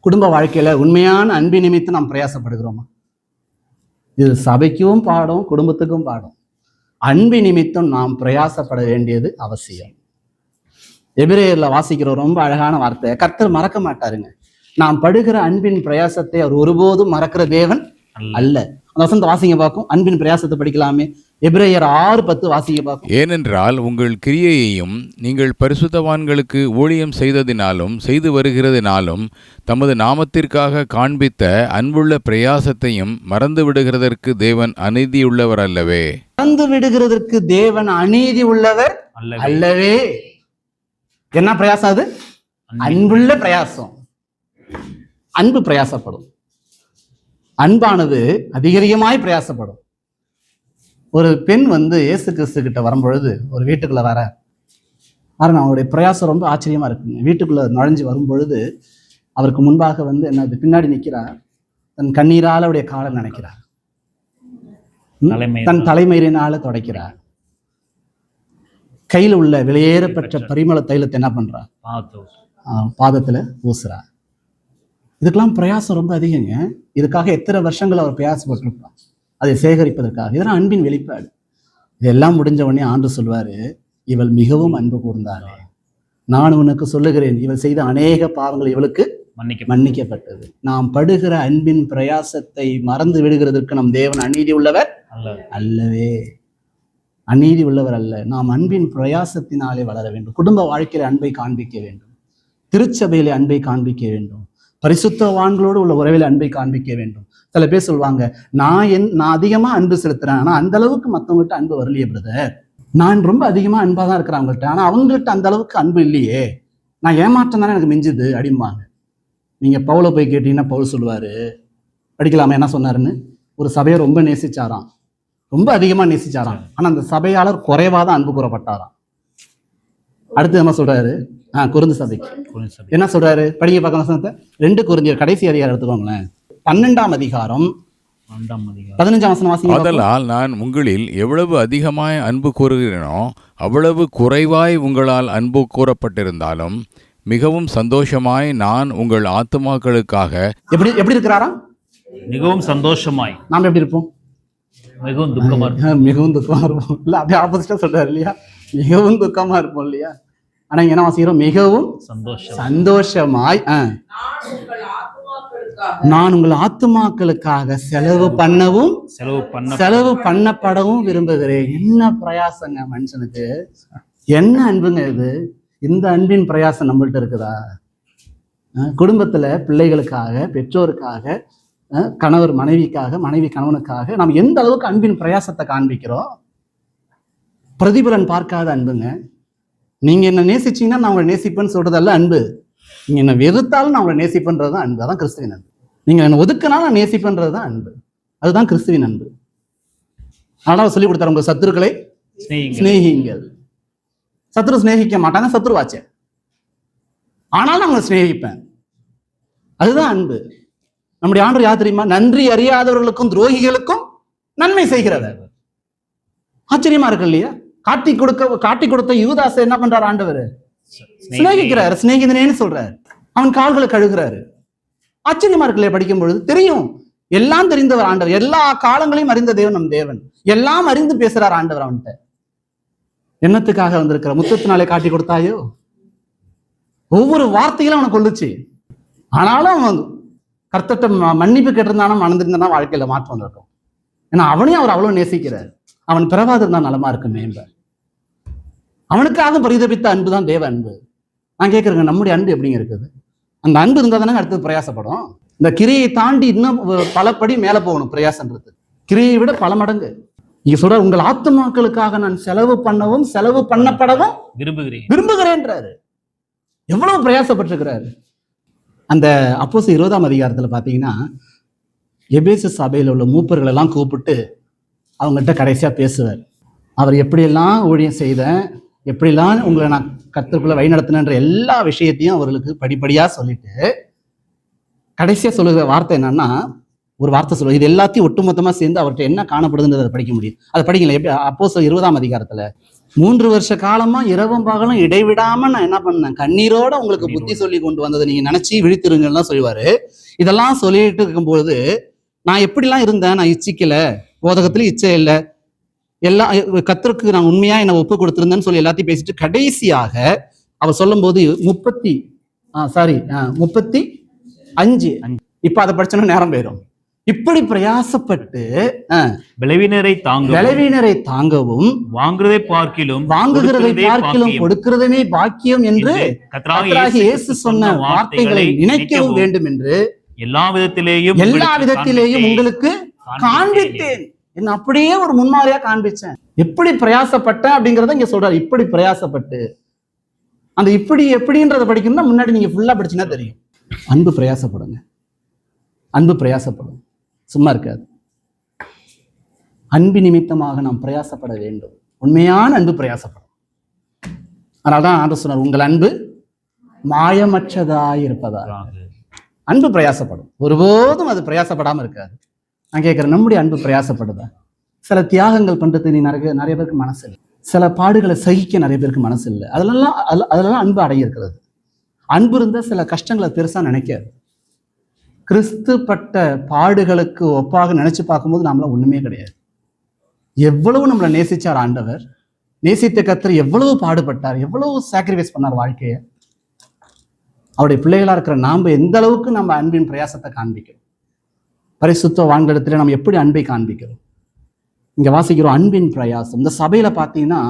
Speaker 1: குடும்ப வாழ்க்கையில உண்மையான அன்பு நிமித்தம் நாம் பிரயாசப்படுகிறோமா? இது சபைக்கும் பாடம், குடும்பத்துக்கும் பாடம். அன்பு நிமித்தம் நாம் பிரயாசப்பட வேண்டியது அவசியம். எபிரேயர்ல வாசிக்கிற ரொம்ப அழகான வார்த்தை, கர்த்தர் மறக்க மாட்டாருங்க. நாம் படுகிற அன்பின் பிரயாசத்தை அவர் ஒருபோதும் மறக்கிற தேவன் அல்ல. அந்த வசனத்தை வாசிங்க பார்க்கும். அன்பின் பிரயாசத்தை படிக்கலாமே. எபிரேயர் 6:10 வாசிங்க பார்க்கும்.
Speaker 4: ஏனென்றால் உங்கள் கிரியையையும் நீங்கள் பரிசுத்தவான்களுக்கு ஊழியம் செய்ததினாலும் செய்து வருகிறதினாலும் தமது நாமத்திற்காக காண்பித்த அன்புள்ள பிரயாசத்தையும் மறந்து விடுகிறதற்கு தேவன் அநீதியுள்ளவர் அல்லவே.
Speaker 1: மறந்து விடுகிறதற்கு தேவன் அநீதி உள்ளவர் அல்லவே. என்ன பிரயாசம் அது? அன்புள்ள பிரயாசம். அன்பு பிரயாசப்படும். அன்பானது அதிகமாய் பிரயாசப்படும். ஒரு பெண் இயேசு கிறிஸ்து கிட்ட வரும்பொழுது ஒரு வீட்டுக்குள்ள பாருங்க, அவங்களுடைய பிரயாசம் ரொம்ப ஆச்சரியமா இருக்குங்க. வீட்டுக்குள்ள நுழைஞ்சு வரும்பொழுது அவருக்கு முன்பாக என்னது, பின்னாடி நிற்கிறார், தன் கண்ணீரால் அவருடைய காலை நினைக்கிறார், தன் தலைமயிரினால துடைக்கிறார், கையில் உள்ள விலையேறப்பெற்ற பரிமள தைலத்தை என்ன பண்றார்? பாதத்துல பூசுறார். இதுக்கெல்லாம் பிரயாசம் ரொம்ப அதிகங்க. இதுக்காக எத்தனை வருஷங்கள் அவர் பிரயாசப்பட்டிருப்பார் அதை சேகரிப்பதற்காக. இதெல்லாம் அன்பின் வெளிப்பாடு. இதெல்லாம் முடிஞ்ச உடனே ஆண்டவர் சொல்வாரு, இவள் மிகவும் அன்பு கூர்ந்தாளே, நான் உனக்கு சொல்லுகிறேன், இவள் செய்த அநேக பாவங்கள் இவளுக்கு மன்னிக்கப்பட்டது. நாம் படுகிற அன்பின் பிரயாசத்தை மறந்து விடுகிறதற்கு நம் தேவன் அநீதி உள்ளவர் அல்லவே. அநீதி உள்ளவர் அல்ல. நாம் அன்பின் பிரயாசத்தினாலே வளர வேண்டும். குடும்ப வாழ்க்கையில அன்பை காண்பிக்க வேண்டும். திருச்சபையிலே அன்பை காண்பிக்க வேண்டும். பரிசுத்தவான்களோடு உள்ள உறவில் அன்பை காண்பிக்க வேண்டும். சில பேர் சொல்லுவாங்க, நான் அதிகமா அன்பு செலுத்துறேன், ஆனா அந்த அளவுக்கு மற்றவங்ககிட்ட அன்பு வரலையே பிரதர். நான் ரொம்ப அதிகமா அன்பா தான் இருக்கிறேன் அவங்கள்ட்ட, ஆனா அவங்கள்ட்ட அந்த அளவுக்கு அன்பு இல்லையே, நான் ஏமாற்றம் தானே எனக்கு மிஞ்சுது அப்படிம்பாங்க. நீங்க பவுலை போய் கேட்டீங்கன்னா பவுல் சொல்லுவாரு, படிக்கலாமா என்ன சொன்னாருன்னு. ஒரு சபையை ரொம்ப நேசிச்சாராம், ரொம்ப அதிகமா நேசிச்சாராம். ஆனா அந்த சபையாளர் குறைவாதான் அன்பு கூறப்பட்டாராம். அடுத்து என்ன சொல்றாரு? கொரிந்து சபைக்கு என்ன சொல்றாரு? படிக்க பார்க்க வசனத்தை. 2 கொரிந்தியர் கடைசி அதிகாரம் எடுத்துக்கோங்களேன், 12ஆம் அதிகாரம் 15ஆம் வசனம் வாசிங்க.
Speaker 4: ஆதலால் நான் உங்களில் எவ்வளவு அதிகமாய் அன்பு கூறுகிறேனோ அவ்வளவு குறைவாய் உங்களால் அன்பு கூறப்பட்டிருந்தாலும் மிகவும் சந்தோஷமாய் நான் உங்கள் ஆத்துமாக்களுக்காக.
Speaker 1: எப்படி இருக்கிறாராம்?
Speaker 3: மிகவும் சந்தோஷமாய்.
Speaker 1: நாம எப்படி இருப்போம்?
Speaker 3: மிகவும் துக்கமா இருப்போம்.
Speaker 1: மிகவும் துக்கமா இருப்போம் இல்ல? அப்படியே ஆப்போசிட்டா சொல்றாரு இல்லையா? மிகவும் துக்கமா இருப்போம் இல்லையா? ஆனா இங்க என்ன வாசிக்கிறோம்? மிகவும் சந்தோஷமாய் நான் உங்கள் ஆத்துமாக்களுக்காக செலவு பண்ணப்படவும் விரும்புகிறேன். என்ன பிரயாசங்க மனுஷனுக்கு, என்ன அன்புங்க இது? இந்த அன்பின் பிரயாசம் நம்மள்ட்ட இருக்குதா? குடும்பத்துல பிள்ளைகளுக்காக, பெற்றோருக்காக, கணவர் மனைவிக்காக, மனைவி கணவனுக்காக நாம் எந்த அளவுக்கு அன்பின் பிரயாசத்தை காண்பிக்கிறோம்? பிரதிபலன் பார்க்காத அன்புங்க. நீங்க என்ன நேசிச்சீங்கன்னா நான் உங்களை நேசிப்பேன்னு சொல்றதல்ல அன்பு. நீங்க என்ன வெறுத்தாலும் நான் உங்களை நேசிப்பேன்றதுதான் அன்பு. அதான் கிறிஸ்துவின் அன்பு. நீங்க என்ன ஒதுக்கினாலும் நான் நேசிப்பேன்றதுதான் அன்பு. அதுதான் கிறிஸ்துவின் அன்பு. அதனால சொல்லி கொடுத்தாரு, உங்க சத்துருக்களை சிநேகிங்கள். சத்துரு சிநேகிக்க மாட்டாங்க, சத்துருவாச்சே, ஆனாலும் அவங்க சிநேகிப்பேன். அதுதான் அன்பு. நம்முடைய ஆண்டவர் யார் தெரியுமா? நன்றி அறியாதவர்களுக்கும் துரோகிகளுக்கும் நன்மை செய்கிறவர். ஆச்சரியமா இருக்கு இல்லையா? காட்டி கொடுத்த யூதாசை என்ன பண்றாரு ஆண்டவர்? சிநேகிக்கிறாரு, சிநேகிதனேன்னு சொல்றாரு. அவன் கால்களை கழுகுறாரு. ஆச்சரியமா இருக்குல்ல? படிக்கும் பொழுது தெரியும், எல்லாம் தெரிந்தவர் ஆண்டவர், எல்லா காலங்களையும் அறிந்த தேவன் நம் தேவன், எல்லாம் அறிந்து பேசுறார் ஆண்டவர் அவன்கிட்ட. என்னத்துக்காக வந்திருக்கிற? முத்தத்தினாலே காட்டி கொடுத்தாயோ? ஒவ்வொரு வார்த்தையிலும் அவனை கொல்லுச்சு. ஆனாலும் அவன் கர்த்தர்ட்ட மன்னிப்பு கேட்டிருந்தானா, மணந்திருந்தானா வாழ்க்கையில மாற்றம் இருக்கும். ஏன்னா அவனையும் அவர் அவ்வளவு நேசிக்கிறார். அவன் பிறவாது இருந்தா நலமா இருக்குமே. அவனுக்காக பரிதபித்த அன்பு தான் தேவ அன்பு. நான் கேட்குறேங்க, நம்முடைய அன்பு எப்படிங்க இருக்குது? அந்த அன்பு இருந்தால் தானே அடுத்தது பிரயாசப்படும். இந்த கிரியை தாண்டி இன்னும் பலப்படி மேலே போகணும் பிரயாசன்றது. கிரியை விட பல மடங்கு. நீங்க சொல்ற உங்கள் ஆத்துமாக்களுக்காக நான் செலவு பண்ணவும் செலவு பண்ணப்படவும் விரும்புகிறேன்றாரு. எவ்வளவு பிரயாசப்பட்டிருக்கிறாரு. அந்த அப்போஸ்தலர் 20ஆம் அதிகாரத்துல பாத்தீங்கன்னா, எபேசு சபையில் உள்ள மூப்பர்கள் எல்லாம் கூப்பிட்டு அவங்ககிட்ட கடைசியா பேசுவார். அவர் எப்படியெல்லாம் ஊழியம் செய்தேன், எப்படிலாம் உங்களை நான் கர்த்தருக்குள்ள வழி நடத்தினன்ற எல்லா விஷயத்தையும் அவர்களுக்கு படிப்படியா சொல்லிட்டு கடைசியா சொல்லுகிற வார்த்தை என்னன்னா, ஒரு வார்த்தை சொல்லுவார். இது எல்லாத்தையும் ஒட்டுமொத்தமா சேர்ந்து அவர்கிட்ட என்ன காணப்படுதுன்றதை படிக்க முடியும். அதை படிக்கல. எப்படி? அப்போஸ்தலர் 20ஆம் அதிகாரத்துல 3 வருஷ காலமா இரவும் பகலும் இடைவிடாம நான் என்ன பண்ணேன், கண்ணீரோட உங்களுக்கு புத்தி சொல்லி கொண்டு வந்ததை நீங்க நினைச்சு விழித்திருங்கன்னு சொல்லுவாரு. இதெல்லாம் சொல்லிட்டு இருக்கும்போது, நான் எப்படிலாம் இருந்தேன், நான் இச்சிக்கல, போதகத்துல இச்சை இல்லை, எல்லா கர்த்தருக்கு நான் உண்மையா என்னை ஒப்பு கொடுத்திருந்தேன்னு சொல்லி எல்லாத்தையும் பேசிட்டு கடைசியாக அவர் சொல்லும் போது 35 இப்ப அதை படிச்சோன்னா நேரம் போயிடும். இப்படி பிரயாசப்பட்டு
Speaker 3: விளைவினரை
Speaker 1: தாங்கவும் வாங்குகிறதை பார்க்கிலும் கொடுக்கிறதுமே பாக்கியம் என்று கர்த்தராகிய இயேசு சொன்ன வார்த்தைகளை நினைக்கவும் வேண்டும் என்று எல்லா விதத்திலேயும் உங்களுக்கு காண்பித்தேன். என்ன அப்படியே ஒரு முன்மாதிரியா காண்பிச்சேன். எப்படி பிரயாசப்பட்டேன் அப்படிங்கறத இங்க சொல்றாரு. இப்படி பிரயாசப்பட்டு, அந்த இப்படி எப்படின்றத படிக்கணும்னா முன்னாடி நீங்க ஃபுல்லா படிச்சுன்னா தெரியும். அன்பு பிரயாசப்படுங்க. அன்பு பிரயாசப்படும், சும்மா இருக்காது. அன்பு நிமித்தமாக நாம் பிரயாசப்பட வேண்டும். உண்மையான அன்பு பிரயாசப்படும். அதனால்தான் ஆண்டவர் சொன்னார், உங்கள் அன்பு மாயமற்றதாய் இருப்பதா. அன்பு பிரயாசப்படும், ஒருபோதும் அது பிரயாசப்படாம இருக்காது. நான் கேட்கிறேன், நம்முடைய அன்பு பிரயாசப்படுதா? சில தியாகங்கள் பண்றது நீ நிறைய பேருக்கு மனசு இல்லை. சில பாடுகளை சகிக்க நிறைய பேருக்கு மனசு இல்லை. அதெல்லாம் அன்பு அடங்கி இருக்கிறது. அன்பு இருந்தா சில கஷ்டங்களை பெருசா நினைக்காது. கிறிஸ்து பட்ட பாடுகளுக்கு ஒப்பாக நினைச்சு பார்க்கும்போது நாமளாம் ஒண்ணுமே கிடையாது. எவ்வளவு நம்மளை நேசிச்சார் ஆண்டவர். நேசித்த கர்த்தர் எவ்வளவு பாடுபட்டார், எவ்வளவு சாக்ரிஃபைஸ் பண்ணார் வாழ்க்கையை. அவருடைய பிள்ளைகளா இருக்கிற நாம எந்த அளவுக்கு நம்ம அன்பின் பிரயாசத்தை காண்பிக்கிறோம். பரிசுத்த வான்களிடத்துல நம்ம எப்படி அன்பை காண்பிக்கிறோம். இங்க வாசிக்கிறோம் அன்பின் பிரயாசம். இந்த சபையில பாத்தீங்கன்னா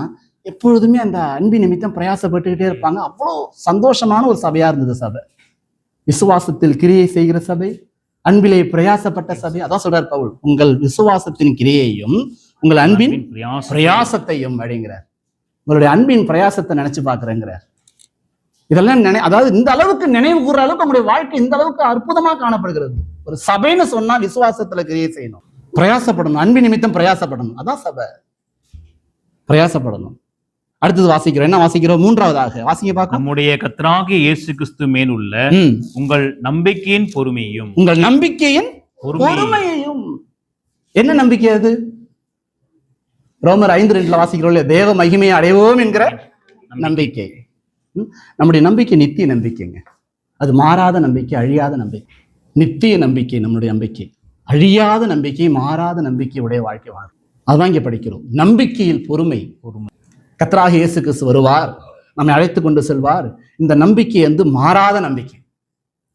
Speaker 1: எப்பொழுதுமே அந்த அன்பின் நிமித்தம் பிரயாசப்பட்டுக்கிட்டே இருப்பாங்க. அவ்வளோ சந்தோஷமான ஒரு சபையா இருந்தது சபை. விசுவாசத்தில் கிரியை செய்கிற சபை, அன்பிலே பிரயாசப்பட்ட சபை. அதான் சொல்றார் பவுல், உங்கள் விசுவாசத்தின் கிரியையும் உங்கள் அன்பின் பிரயாசத்தையும் அப்படிங்கிறார். உங்களுடைய அன்பின் பிரயாசத்தை நினைச்சு பாக்குறேங்கிறார். இதெல்லாம் அதாவது இந்த அளவுக்கு நினைவு கூற அளவுக்கு உங்களுடைய வாழ்க்கை இந்த அளவுக்கு அற்புதமா காணப்படுகிறது. ஒரு சபைன்னு சொன்னா விசுவாசத்துல கிரியை செய்யணும். பிரயாசப்படணும், அன்பின் நிமித்தம் பிரயாசப்படணும். அதான் சபை, பிரயாசப்படணும். அடுத்தது வாசிக்கிறோம், என்ன வாசிக்கிறோம்? மூன்றாவதாக வாசிங்க பார்க்க.
Speaker 3: நம்முடைய கர்த்தராகிய இயேசு கிறிஸ்து மேல் உள்ள உங்கள் நம்பிக்கையின் பொறுமையும்.
Speaker 1: உங்கள் நம்பிக்கையின் பொறுமையையும். என்ன நம்பிக்கை அது? ரோமர் 5:2 வாசிக்கிறோம், தேவ மகிமையை அடைவோம் என்கிற நம்பிக்கை. நம்முடைய நம்பிக்கை நித்திய நம்பிக்கைங்க. அது மாறாத நம்பிக்கை, அழியாத நம்பிக்கை. நித்திய நம்பிக்கை நம்முடைய நம்பிக்கை, அழியாத நம்பிக்கை, மாறாத நம்பிக்கையுடைய வாழ்க்கை வாழும். அதுதான் இங்கே படிக்கிறோம். நம்பிக்கையில் பொறுமை. கர்த்தராகிய இயேசு கிறிஸ்து வருவார், நம்மை அழைத்து கொண்டு செல்வார். இந்த நம்பிக்கை வந்து மாறாத நம்பிக்கை,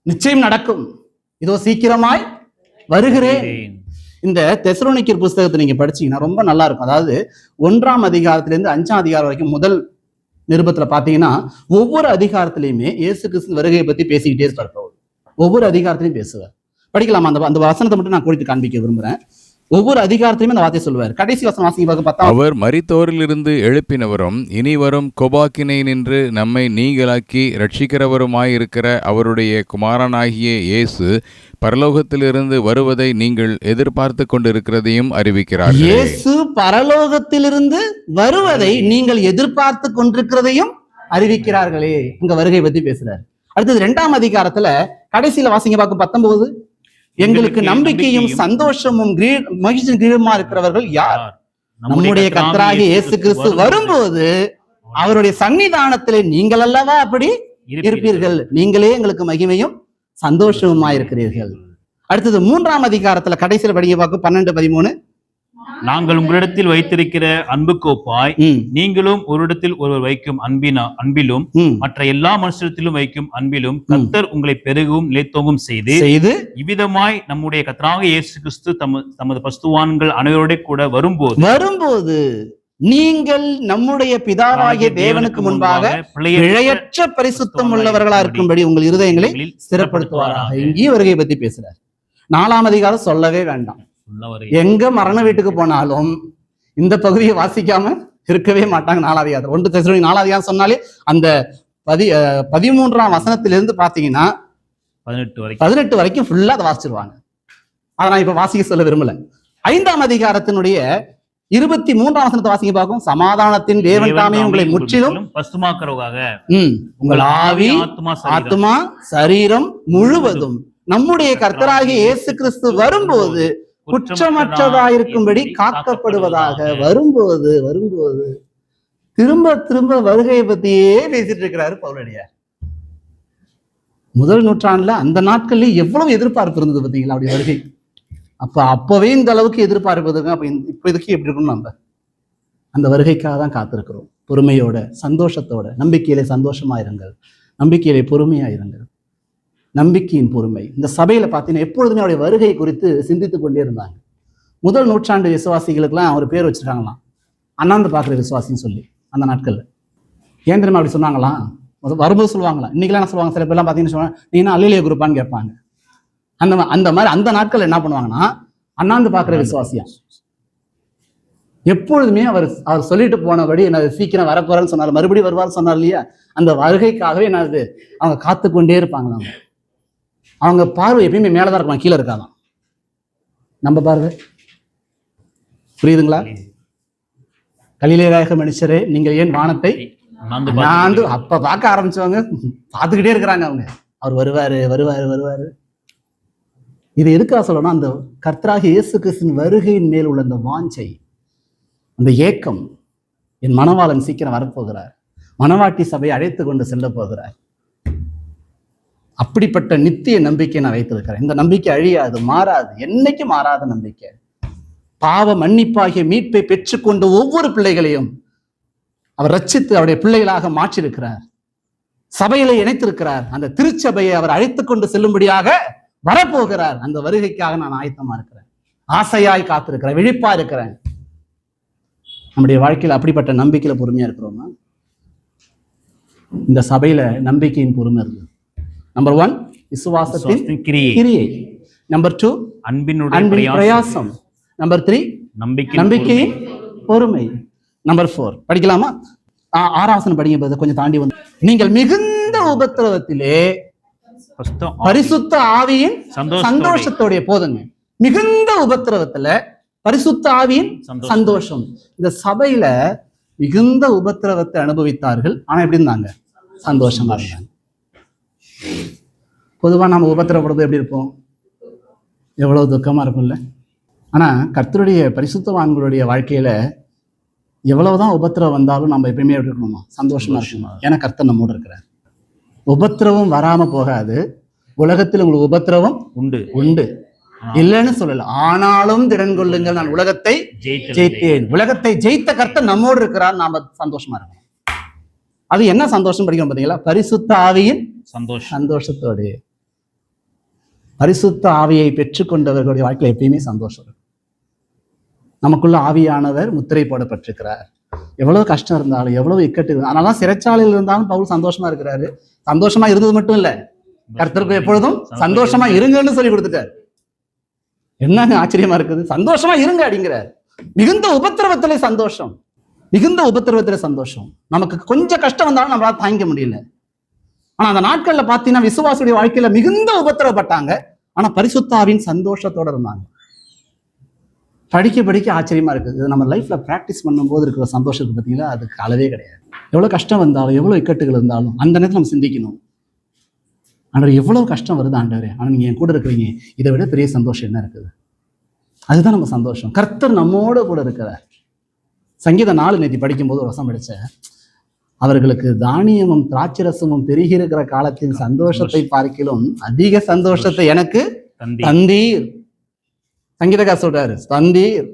Speaker 1: நிச்சயம் நடக்கும், இதோ சீக்கிரமாய் வருகிறேன். இந்த தெசலோனிக்கர் புஸ்தகத்தை நீங்க படிச்சீங்கன்னா ரொம்ப நல்லா இருக்கும். அதாவது 1ஆம் அதிகாரத்திலிருந்து 5ஆம் அதிகாரம் வரைக்கும் முதல் நிருபத்துல பாத்தீங்கன்னா ஒவ்வொரு அதிகாரத்திலையுமே இயேசு கிறிஸ்து வருகையை பத்தி பேசிக்கிட்டே இருப்பார் பவுல். ஒவ்வொரு அதிகாரத்திலையும் பேசுவார். படிக்கலாமா? அந்த வசனத்தை மட்டும் நான் குறித்து காண்பிக்க விரும்புறேன். ஒவ்வொரு அதிகாரத்திலுமே அந்த வார்த்தையை சொல்லுவார். கடைசி வசனம் வாசிங்க பார்க்க.
Speaker 4: அவர் மரித்தோரிலிருந்து எழுப்பினவரும் இனி வரும் கோபாக்கினை நின்று நம்மை நீங்களாக்கி ரட்சிக்கிறவருமாயிருக்கிற அவருடைய குமாரனாகிய இயேசு பரலோகத்திலிருந்து வருவதை நீங்கள் எதிர்பார்த்து கொண்டிருக்கிறதையும் அறிவிக்கிறார்.
Speaker 1: இயேசு பரலோகத்திலிருந்து வருவதை நீங்கள் எதிர்பார்த்து கொண்டிருக்கிறதையும் அறிவிக்கிறார்களே. உங்க வருகை பத்தி பேசுறாரு. அடுத்தது 2ஆம் அதிகாரத்துல கடைசியில வாசிங்க பார்க்க 19. எங்களுக்கு நம்பிக்கையும் சந்தோஷமும் மகிழ்ச்சியும் கிரீடமா இருக்கிறவர்கள் யார்? நம்முடைய கர்த்தராகிய இயேசு கிறிஸ்து வரும்போது அவருடைய சன்னிதானத்திலே நீங்கள் அல்லவா அப்படி இருப்பீர்கள். நீங்களே எங்களுக்கு மகிமையும் சந்தோஷமுமா இருக்கிறீர்கள். அடுத்தது 3ஆம் அதிகாரத்துல கடைசியில படிங்க பார்க்க 12-13.
Speaker 3: நாங்கள் உங்களிடத்தில் வைத்திருக்கிற அன்பு கோப்பாய் நீங்களும் ஒரு இடத்தில் ஒருவர் வைக்கும் அன்பிலும் மற்ற எல்லா மனுஷத்திலும் வைக்கும் அன்பிலும் கர்த்தர் உங்களை பெருகவும் நிலைத்தோங்கும் செய்து இவ்விதமாய் நம்முடைய கர்த்தராகிய இயேசு கிறிஸ்து தமது பரிசுத்தவான்கள் அனைவரோட கூட வரும்போது
Speaker 1: நீங்கள் நம்முடைய பிதாவாகிய தேவனுக்கு முன்பாக பிழையற்ற பரிசுத்தம் உள்ளவர்களா இருக்கும்படி உங்கள் இருதயங்களை ஸ்திரப்படுத்துவாராக. இங்கேயும் வருகை பத்தி பேசுறார். 4ஆம் அதிகாரம் சொல்லவே வேண்டாம். எங்க மரண வீட்டுக்கு போனாலும் இந்த பகுதியை வாசிக்காம இருக்கவே மாட்டாங்க. 4ஆம் அதிகாரம் 1 தெசலோனிக்கர் 4ஆம் அதிகாரம் சொன்னாலே அந்த 13ஆம் வசனத்திலிருந்து பாத்தீங்கன்னா 18 வரைக்கும் ஃபுல்லா அதை வாசிச்சிருவாங்க. அதை நான் இப்ப வாசிக்க சொல்ல விரும்பல. 5ஆம் அதிகாரத்தினுடைய 23ஆம் வசனத்தை வாசிக்க பார்க்கும். சமாதானத்தின் தேவன் தாமே உங்களை முற்றிலும் உங்கள் ஆவி ஆத்மா சரீரம் முழுவதும் நம்முடைய கர்த்தராகிய இயேசு கிறிஸ்து வரும்போது குற்றமற்றதாயிருக்கும்படி காக்கப்படுவதாக. வரும்போது திரும்ப திரும்ப வருகையை பத்தியே பேசிட்டு இருக்கிறாரு பவுலடியார். முதல் நூற்றாண்டுல அந்த நாட்கள்ல எவ்வளவு எதிர்பார்ப்பு இருந்தது பார்த்தீங்களா அப்படி வருகை. அப்பவே இந்த அளவுக்கு எதிர்பார்ப்பு இருக்கு. அப்ப இப்ப இதுக்கு எப்படி இருக்கணும்? நம்ம அந்த வருகைக்காக தான் காத்திருக்கிறோம். பொறுமையோட, சந்தோஷத்தோட. நம்பிக்கையிலே சந்தோஷமாயிருங்கள், நம்பிக்கையிலே பொறுமையாயிருங்கள். நம்பிக்கையின் பொறுமை. இந்த சபையில பார்த்தீங்கன்னா எப்பொழுதுமே அவருடைய வருகை குறித்து சிந்தித்துக் கொண்டே இருந்தாங்க. முதல் நூற்றாண்டு விசுவாசிகளுக்கெல்லாம் அவர் பேர் வச்சிருக்காங்களாம், அண்ணாந்து பார்க்குற விசுவாசின்னு சொல்லி. அந்த நாட்கள்ல ஏன் தெரியுமா அப்படி சொன்னாங்களாம்? வரும்போது சொல்லுவாங்களாம். இன்னைக்கெல்லாம் என்ன சொல்லுவாங்க, சில பேர்லாம் பார்த்தீங்கன்னு சொன்னா நீங்கன்னா அல்லேலூயா குரூப்பான்னு கேட்பாங்க. அந்த மாதிரி அந்த நாட்கள் என்ன பண்ணுவாங்கன்னா அண்ணாந்து பார்க்குற விசுவாசியா. எப்பொழுதுமே அவர் சொல்லிட்டு போனபடி என்ன சீக்கிரம் வரப்போறேன்னு சொன்னார், மறுபடியும் வருவார்னு சொன்னார் இல்லையா? அந்த வருகைக்காகவே என்னது அவங்க காத்து கொண்டே இருப்பாங்களாம். அவங்க பார்வை எப்பயுமே மேலதான் இருக்கலாம், கீழே இருக்காதான். நம்ம பார்வை புரியுதுங்களா? கலிலேயாக மனுஷரே நீங்கள் ஏன் வானத்தை அப்ப பார்க்க ஆரம்பிச்சவங்க பார்த்துக்கிட்டே இருக்கிறாங்க. அவங்க அவர் வருவாரு. இது எதுக்காக சொல்லணும்? அந்த கர்த்தராகிய இயேசு கிறிஸ்துவின் வருகையின் மேல் உள்ள அந்த வாஞ்சை, அந்த ஏக்கம். என் மணவாளன் சீக்கிரம் வரப்போகிறார், மணவாட்டி சபையை அழைத்து கொண்டு செல்ல போகிறார். அப்படிப்பட்ட நித்திய நம்பிக்கை நான் வைத்திருக்கிறேன். இந்த நம்பிக்கை அழியாது, மாறாது, என்னைக்கு மாறாத நம்பிக்கை. பாவ மன்னிப்பாகிய மீட்பை பெற்றுக்கொண்ட ஒவ்வொரு பிள்ளைகளையும் அவர் ரட்சித்து அவருடைய பிள்ளைகளாக மாற்றிருக்கிறார், சபையில இணைத்திருக்கிறார். அந்த திருச்சபையை அவர் அழைத்து கொண்டு செல்லும்படியாக வரப்போகிறார். அந்த வருகைக்காக நான் ஆயத்தமா இருக்கிறேன், ஆசையாய் காத்திருக்கிறேன், விழிப்பா இருக்கிறேன். நம்முடைய வாழ்க்கையில் அப்படிப்பட்ட நம்பிக்கையில பொறுமையா இருக்கிறோமா? இந்த சபையில நம்பிக்கையின் பொறுமை இருக்கு. நம்பர் 1 விசுவாசத்தின் கிரியை. நம்பர் 2 அன்பின் பிரயாசம். நம்பர் 3 நம்பிக்கையின் பொறுமை. நம்பர் 4 படிக்கலாமா? 6ஆம் வசனம் படிங்க, கொஞ்சம் தாண்டி வந்து. நீங்கள் மிகுந்த உபத்திரவத்திலே பரிசுத்த ஆவியின் சந்தோஷத்தோடைய போதுங்க. மிகுந்த உபத்திரவத்துல பரிசுத்த ஆவியின் சந்தோஷம். இந்த சபையில மிகுந்த உபத்திரவத்தை அனுபவித்தார்கள், ஆனா எப்படி இருந்தாங்க? சந்தோஷமா இருந்தாங்க. பொதுவா நம்ம உபத்திரப்படுறது எப்படி இருப்போம்? எவ்வளவு துக்கமா இருக்கும்ல. ஆனா கர்த்தருடைய பரிசுத்தவான்களுடைய வாழ்க்கையில எவ்வளவுதான் உபத்திரவம் வந்தாலும் நம்ம எப்பயுமே எப்படி இருக்கணுமா? சந்தோஷமா இருக்கணும். ஏன்னா கர்த்தர் நம்மோடு இருக்கிறார். உபத்திரவம் வராம போகாது. உலகத்தில் உங்களுக்கு உபத்திரவம் உண்டு உண்டு இல்லைன்னு சொல்லல. ஆனாலும் திடன் கொள்ளுங்கள், நான் உலகத்தை ஜெயித்தேன். உலகத்தை ஜெயித்த கர்த்தர் நம்மோடு இருக்கிறார். நாம சந்தோஷமா இருக்கணும். அது என்ன சந்தோஷம் படிக்கணும் பாத்தீங்களா? பரிசுத்த ஆவியின் சந்தோஷத்தோடு. பரிசுத்த ஆவியை பெற்றுக்கொண்டவர்களுடைய வாழ்க்கையில எப்பயுமே சந்தோஷம் இருக்கும். நமக்குள்ள ஆவியானவர் முத்திரை போடப்பட்டிருக்கிறார். எவ்வளவு கஷ்டம் இருந்தாலும், எவ்வளவு இக்கட்டு இருந்தாலும், அதனால சிறைச்சாலையில் இருந்தாலும் பவுல் சந்தோஷமா இருக்கிறாரு. சந்தோஷமா இருந்தது மட்டும் இல்ல, கர்த்தருக்கு எப்பொழுதும் சந்தோஷமா இருங்கன்னு சொல்லி கொடுத்துட்டார். என்னங்க ஆச்சரியமா இருக்குது? சந்தோஷமா இருங்க அப்படிங்கிறார். மிகுந்த உபத்திரவத்திலே சந்தோஷம், மிகுந்த உபத்திரவத்திலே சந்தோஷம். நமக்கு கொஞ்சம் கஷ்டம் வந்தாலும் நம்மளால தாங்கிக்க முடியல. ஆனா அந்த நாட்கள்ல பாத்தீங்கன்னா விசுவாசுடைய வாழ்க்கையில மிகுந்த உபத்திரவப்பட்டாங்க, ஆனா பரிசுத்தாவின் சந்தோஷத்தோட இருந்தாங்க. படிக்க படிக்க ஆச்சரியமா இருக்குது. நம்ம லைஃப்ல பிராக்டிஸ் பண்ணும்போது இருக்கிற சந்தோஷத்துக்கு பார்த்தீங்கன்னா அதுக்கு அளவே கிடையாது. எவ்வளவு கஷ்டம் வந்தாலும், எவ்வளவு இக்கட்டுகள் இருந்தாலும் அந்த நேரத்தில் நம்ம சிந்திக்கணும், ஆண்டவர் எவ்வளவு கஷ்டம் வருது ஆண்டவரே, ஆனா நீங்க என் கூட இருக்கிறீங்க, இதை விட பெரிய சந்தோஷம் என்ன இருக்குது? அதுதான் நம்ம சந்தோஷம். கர்த்தர் நம்மோட கூட இருக்கிறார். சங்கீதம் 4 நேற்று படிக்கும்போது ஒரு வசனம் படிச்ச, அவர்களுக்கு தானியமும் திராட்சரசமும் பெருகி இருக்கிற காலத்தின் சந்தோஷத்தை பார்க்கிலும் அதிக சந்தோஷத்தை எனக்கு தந்தீர். சங்கீதக்காரர் சொல்றாரு, தந்தீர்.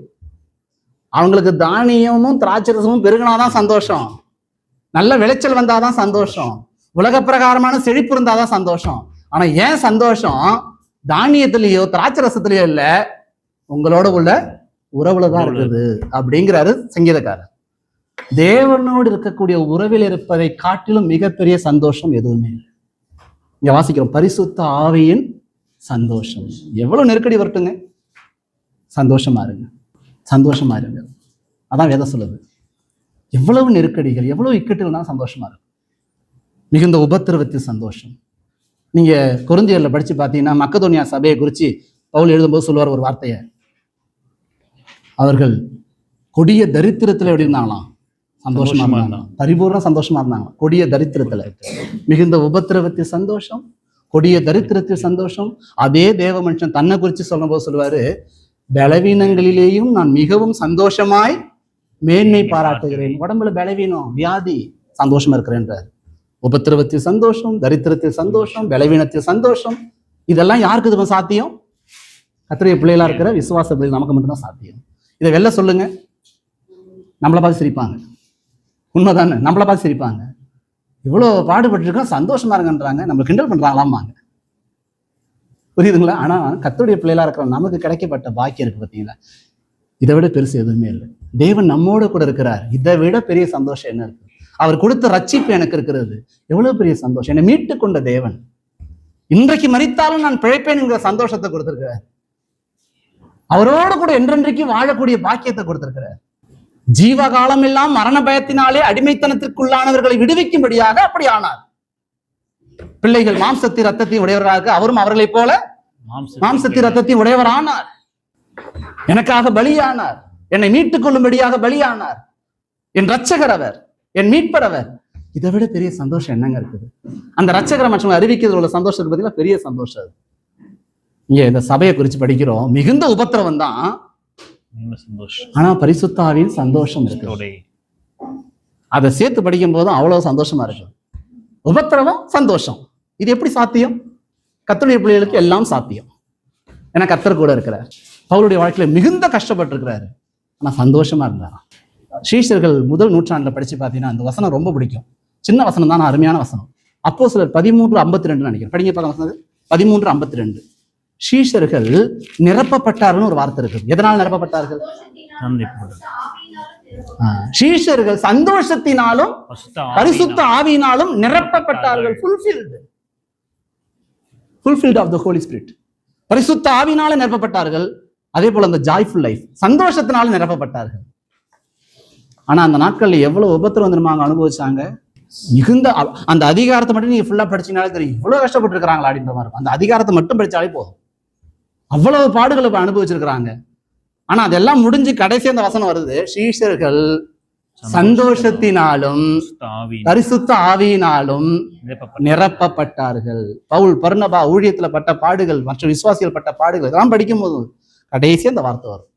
Speaker 1: அவங்களுக்கு தானியமும் திராட்சரசமும் பெருகினாதான் சந்தோஷம், நல்ல விளைச்சல் வந்தாதான் சந்தோஷம், உலக பிரகாரமான செழிப்பு இருந்தாதான் சந்தோஷம். ஆனா ஏன் சந்தோஷம் தானியத்திலேயோ திராட்சரசத்திலேயோ இல்ல, உங்களோட உள்ள உறவுலதான் இருக்குது அப்படிங்கிறாரு சங்கீதக்காரர். தேவனோடு இருக்கக்கூடிய உறவில் இருப்பதை காட்டிலும் மிகப்பெரிய சந்தோஷம் எதுவுமே இல்லை. இங்க வாசிக்கிறோம், பரிசுத்த ஆவியின் சந்தோஷம். எவ்வளவு நெருக்கடி வரட்டுங்க, சந்தோஷமா இருங்க, சந்தோஷமா இருங்க. அதான் வேதம் சொல்லுது. எவ்வளவு நெருக்கடிகள், எவ்வளவு இக்கட்டுகள் தான் சந்தோஷமா இருக்கும். மிகுந்த உபத்திரவத்தில் சந்தோஷம். நீங்க கொரிந்தியர்ல படிச்சு பார்த்தீங்கன்னா மக்கதோனியா சபையை குறித்து பவுல் எழுதும்போது சொல்லுவார் ஒரு வார்த்தையை, அவர்கள் கொடிய தரித்திரத்துல எப்படி இருந்தாங்களாம்? சந்தோஷமா இருந்தாங்க, பரிபூர்ண சந்தோஷமா இருந்தாங்க. கொடிய தரித்திரத்துல, மிகுந்த உபத்திரவத்தில் சந்தோஷம், கொடிய தரித்திரத்தில் சந்தோஷம். அதே தேவ மனுஷன் தன்னை குறித்து சொல்லும் போது சொல்லுவாரு, பலவீனங்களிலேயும் நான் மிகவும் சந்தோஷமாய் மேன்மை பாராட்டுகிறேன். உடம்புல பலவீனம், வியாதி, சந்தோஷமா இருக்கிறேன்றார். உபத்திரவத்தில் சந்தோஷம், தரித்திரத்தில் சந்தோஷம், பலவீனத்தில் சந்தோஷம். இதெல்லாம் யாருக்கு இது சாத்தியம்? கர்த்தருடைய பிள்ளைகளா இருக்கிற விசுவாச பிள்ளைகள் நமக்கு மட்டும்தான் சாத்தியம். இதை வெளில சொல்லுங்க, நம்மளை பார்த்து சிரிப்பாங்க. உண்மைதானே, நம்மளை பார்த்து சிரிப்பாங்க. இவ்வளோ பாடுபட்டு இருக்கோம், சந்தோஷமா இருங்கன்றாங்க, நம்ம கிண்டல் பண்றாங்களாமாங்க. புரியுதுங்களா? ஆனா கர்த்தருடைய பிள்ளைகளா இருக்கிற நமக்கு கிடைக்கப்பட்ட பாக்கியம் இருக்கு பார்த்தீங்களா, இதை விட பெருசு எதுவுமே இல்லை. தேவன் நம்மோட கூட இருக்கிறார். இதை விட பெரிய சந்தோஷம் என்ன இருக்கு? அவர் கொடுத்த ரட்சிப்பு எனக்கு இருக்கிறது, எவ்வளவு பெரிய சந்தோஷம். என்னை மீட்டு கொண்ட தேவன் இன்றைக்கு மரித்தாலும் நான் பிழைப்பேன் என்கிற சந்தோஷத்தை கொடுத்திருக்கிறார். அவரோடு கூட என்றென்றைக்கு வாழக்கூடிய பாக்கியத்தை கொடுத்திருக்கிறார். ஜீவகாலம் எல்லாம் மரண பயத்தினாலே அடிமைத்தனத்திற்குள்ளானவர்களை விடுவிக்கும்படியாக அப்படி ஆனார். பிள்ளைகள் மாம்சத்தி ரத்தத்தையும் உடையவராக அவரும் அவர்களைப் போல மாம்சத்தி ரத்தத்தையும் உடையவர் ஆனார். எனக்காக பலியானார், என்னை மீட்டுக் கொள்ளும்படியாக பலியானார். என் ரட்சகர் அவர், என் மீட்பர் அவர். இதை விட பெரிய சந்தோஷம் என்னங்க இருக்குது? அந்த ரட்சகரை மற்றவங்க அறிவிக்கிறது உள்ள சந்தோஷத்துக்கு பார்த்தீங்கன்னா பெரிய சந்தோஷம் அது. இங்க இந்த சபையை குறித்து படிக்கிறோம், மிகுந்த உபத்திரவம் தான், ஆனா பரிசுத்தாவின் சந்தோஷம் இருக்கு. அதை சேர்த்து படிக்கும் போதும் அவ்வளவு சந்தோஷமா இருக்கு. உபத்திரவம், சந்தோஷம், இது எப்படி சாத்தியம்? கர்த்தருடைய பிள்ளைகளுக்கு எல்லாம் சாத்தியம். ஏன்னா கர்த்தர் கூட இருக்கிறார். பவுலுடைய வாழ்க்கையில மிகுந்த கஷ்டப்பட்டு இருக்கிறாரு, ஆனா சந்தோஷமா இருந்தாராம். சீஷர்கள் முதல் நூற்றாண்டுல படிச்சு பார்த்தீங்கன்னா அந்த வசனம் ரொம்ப பிடிக்கும். சின்ன வசனம் தான், அருமையான வசனம். அப்போஸ்தலர் 13:52 நினைக்கிறேன், படிங்க பார்க்க வசனம் 13:52. சீஷர்கள் நிரப்பப்பட்டார்கள் ஒரு வார்த்தை இருக்கு. எதனால் நிரப்பப்பட்டார்கள்? சீஷர்கள் சந்தோஷத்தினாலும் பரிசுத்த ஆவியினாலும் நிரப்பப்பட்டார்கள். fulfilled of the Holy Spirit. பரிசுத்த ஆவியினால நிரப்பப்பட்டார்கள். அதே போல அந்த ஜாய்ஃபுல் லைஃப், சந்தோஷத்தினால நிரப்பப்பட்டார்கள். ஆனா அந்த நாட்கள்ல எவ்வளவு உபத்திரம் வந்து அனுபவிச்சாங்க. மிகுந்த அந்த அதிகாரத்தை மட்டும் நீங்க ஃபுல்லா படிச்சீங்கனாலே தெரியும், இவ்வளவு கஷ்டப்பட்டு இருக்கிறாங்களா அப்படின்ற மாதிரி இருக்கும். அந்த அதிகாரத்தை மட்டும் படிச்சாலே போதும். அவ்வளவு பாடுகளை அனுபவிச்சிருக்கிறாங்க. ஆனா அதெல்லாம் முடிஞ்சு கடைசி அந்த வசனம் வருது, சீஷர்கள் சந்தோஷத்தினாலும் பரிசுத்த ஆவியினாலும் நிரப்பப்பட்டார்கள். பவுல் பர்னபா ஊழியத்துல பட்ட பாடுகள், மற்ற விசுவாசிகள் பட்ட பாடுகள் இதெல்லாம் படிக்கும் போது கடைசி அந்த வார்த்தை வரும்.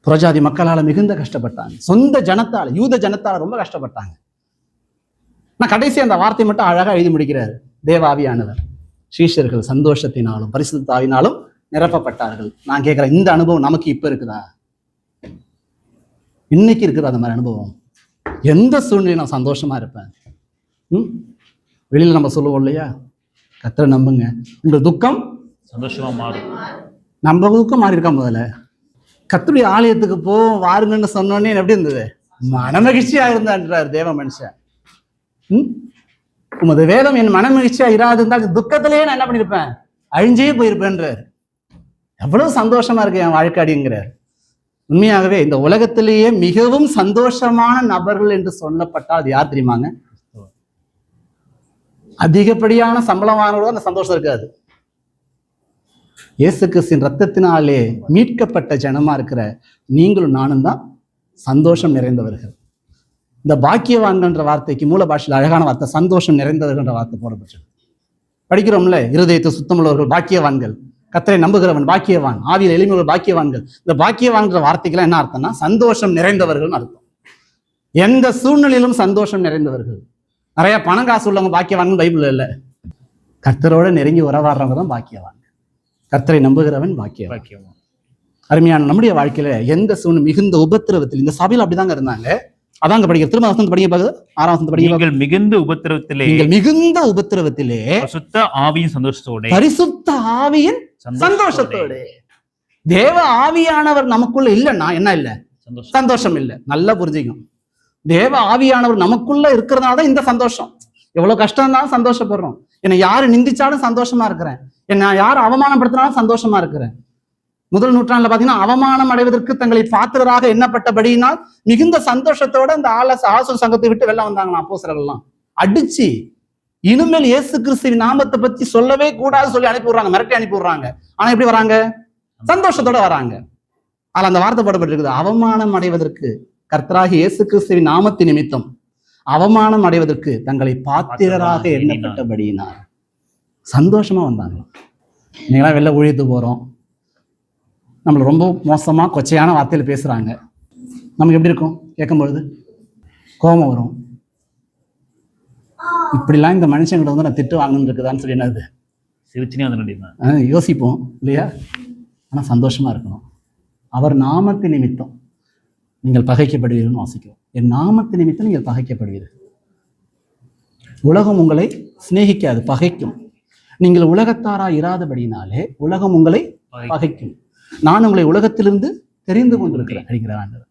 Speaker 1: புறஜாதி மக்களால மிகுந்த கஷ்டப்பட்டாங்க, சொந்த ஜனத்தால, யூத ஜனத்தால ரொம்ப கஷ்டப்பட்டாங்க. நான் கடைசி அந்த வார்த்தை மட்டும் அழகா எழுதி முடிக்கிறாரு, தேவ ஆவியானவர் சீஷர்கள் சந்தோஷத்தினாலும் பரிசுத்த ஆவியினாலும் நிரப்பப்பட்டார்கள். நான் கேட்கிறேன், இந்த அனுபவம் நமக்கு இப்ப இருக்குதா? இன்னைக்கு இருக்குது அந்த மாதிரி அனுபவம்? எந்த சூழ்நிலையும் நான் சந்தோஷமா இருப்பேன். வெளியில நம்ம சொல்லுவோம் இல்லையா, கர்த்தரை நம்புங்க, உங்க துக்கம்
Speaker 3: சந்தோஷமா மாறும்.
Speaker 1: நம்ம துக்கம் மாறி இருக்கா? முதல்ல கர்த்தருடைய ஆலயத்துக்கு வாருங்கன்னு சொன்னோன்னே எப்படி இருந்தது? மனமகிழ்ச்சியா இருந்தான்றார் தேவ மனுஷன். உமது வேதம் என் மனமகிழ்ச்சியா இராதிருந்தால் துக்கத்திலேயே நான் என்ன பண்ணிருப்பேன்? அழிஞ்சே போயிருப்பேன்றார். எவ்வளவு சந்தோஷமா இருக்கு என் வாழ்க்கை அப்படிங்கிறார். உண்மையாகவே இந்த உலகத்திலேயே மிகவும் சந்தோஷமான நபர்கள் என்று சொல்லப்பட்டால் அது யார் தெரியுமாங்க? அதிகப்படியான சம்பளம் வாங்குறதோ அந்த சந்தோஷம் இருக்காது. இயேசு கிறிஸ்துவின் ரத்தத்தினாலே மீட்கப்பட்ட ஜனமா இருக்கிற நீங்களும் நானும் தான் சந்தோஷம் நிறைந்தவர்கள். இந்த பாக்கியவான்கள்ன்ற வார்த்தைக்கு மூல பாஷையில் அழகான வார்த்தை சந்தோஷம் நிறைந்தவர்கள்ன்ற வார்த்தை போடப்பட்டது. படிக்கிறோம்ல, இருதயத்தை சுத்தமுள்ளவர்கள் பாக்கியவான்கள், கர்த்தரை நம்புகிறவன் பாக்கியவான், ஆவியில் எளிமையுள்ள பாக்கியவான்கள். இந்த பாக்கியவான்கிற வார்த்தைக்கெல்லாம் என்ன அர்த்தம்னா சந்தோஷம் நிறைந்தவர்கள் அர்த்தம். எந்த சூழ்நிலையிலும் சந்தோஷம் நிறைந்தவர்கள். நிறைய பணம் காசு உள்ளவங்க பாக்கியவான் பைபிள் இல்லை. கர்த்தரோட நெருங்கி உறவாடுறவங்க தான் பாக்கியவான். கர்த்தரை நம்புகிறவன் பாக்கியவான். அருமையான நம்முடைய வாழ்க்கையில எந்த சூழ்நிலை மிகுந்த உபத்திரவத்தில், இந்த சபையில் அப்படிதாங்க இருந்தாங்க. அதாங்க படிக்கிற திரும்ப வசனத்தை படிக்க பாக்குது, 6ஆம் வசனத்தை படிக்க, நீங்கள் மிகுந்த உபத்திரவத்திலே பரிசுத்த ஆவியின் சந்தோஷத்தோடு. தேவ ஆவியானவர் நமக்குள்ள இல்லைன்னா என்ன இல்ல? சந்தோஷம் இல்லை. நல்லா புரிஞ்சுக்கணும். தேவ ஆவியானவர் நமக்குள்ள இருக்கிறதுனால தான் இந்த சந்தோஷம். எவ்வளவு கஷ்டம் இருந்தாலும் சந்தோஷப்படுறோம். என்னை யாரு நிந்திச்சாலும் சந்தோஷமா இருக்கிறேன், என்னை யாரு அவமானப்படுத்தினாலும் சந்தோஷமா இருக்கிறேன். முதல் நூற்றாண்டுல பாத்தீங்கன்னா அவமானம் அடைவதற்கு தங்களை பாத்திரராக எண்ணப்பட்டபடியினால் மிகுந்த சந்தோஷத்தோட அந்த ஆலோசனை சங்கத்தை விட்டு வெளில வந்தாங்களாம் அப்போஸ்தலர்கள்லாம். அடிச்சு இனிமேல் இயேசு கிறிஸ்துவின் நாமத்தை பத்தி சொல்லவே கூடாது சொல்லி அனுப்பி விடுறாங்க, மிரட்டி அனுப்பி விடுறாங்க. ஆனா எப்படி வராங்க? சந்தோஷத்தோட வராங்க. ஆனா அந்த வார்த்தை போடப்பட்டிருக்குது, அவமானம் அடைவதற்கு கர்த்தராகிய இயேசு கிறிஸ்துவின் நாமத்தின் நிமித்தம் அவமானம் அடைவதற்கு தங்களை பாத்திரராக எண்ணப்பட்டபடியினால் சந்தோஷமா வந்தாங்களாம். நீங்களாம் வெளில ஊழியத்து போறோம், நம்மளை ரொம்ப மோசமா கொச்சையான வார்த்தையில பேசுறாங்க, நமக்கு எப்படி இருக்கும்? கேட்கும் பொழுது கோபம் வரும். இப்படிலாம் இந்த மனுஷங்கிட்ட வந்து நான் திட்டு வாங்கணும்னு இருக்குதான்னு சொல்லி என்னது யோசிப்போம் இல்லையா? ஆனா சந்தோஷமா இருக்கணும். அவர் நாமத்து நிமித்தம் நீங்கள் பகைக்கப்படுவீர்கள் வாசிக்கிறோம். என் நாமத்து நிமித்தம் நீங்கள் பகைக்கப்படுவீர்கள். உலகம் உங்களை சிநேகிக்காது, பகைக்கும். நீங்கள் உலகத்தாரா இராதபடினாலே உலகம் உங்களை பகைக்கும். நான் உங்களை உலகத்திலிருந்து தெரிந்து கொண்டிருக்கிறேன் அடிக்கிற ஆண்டவர்.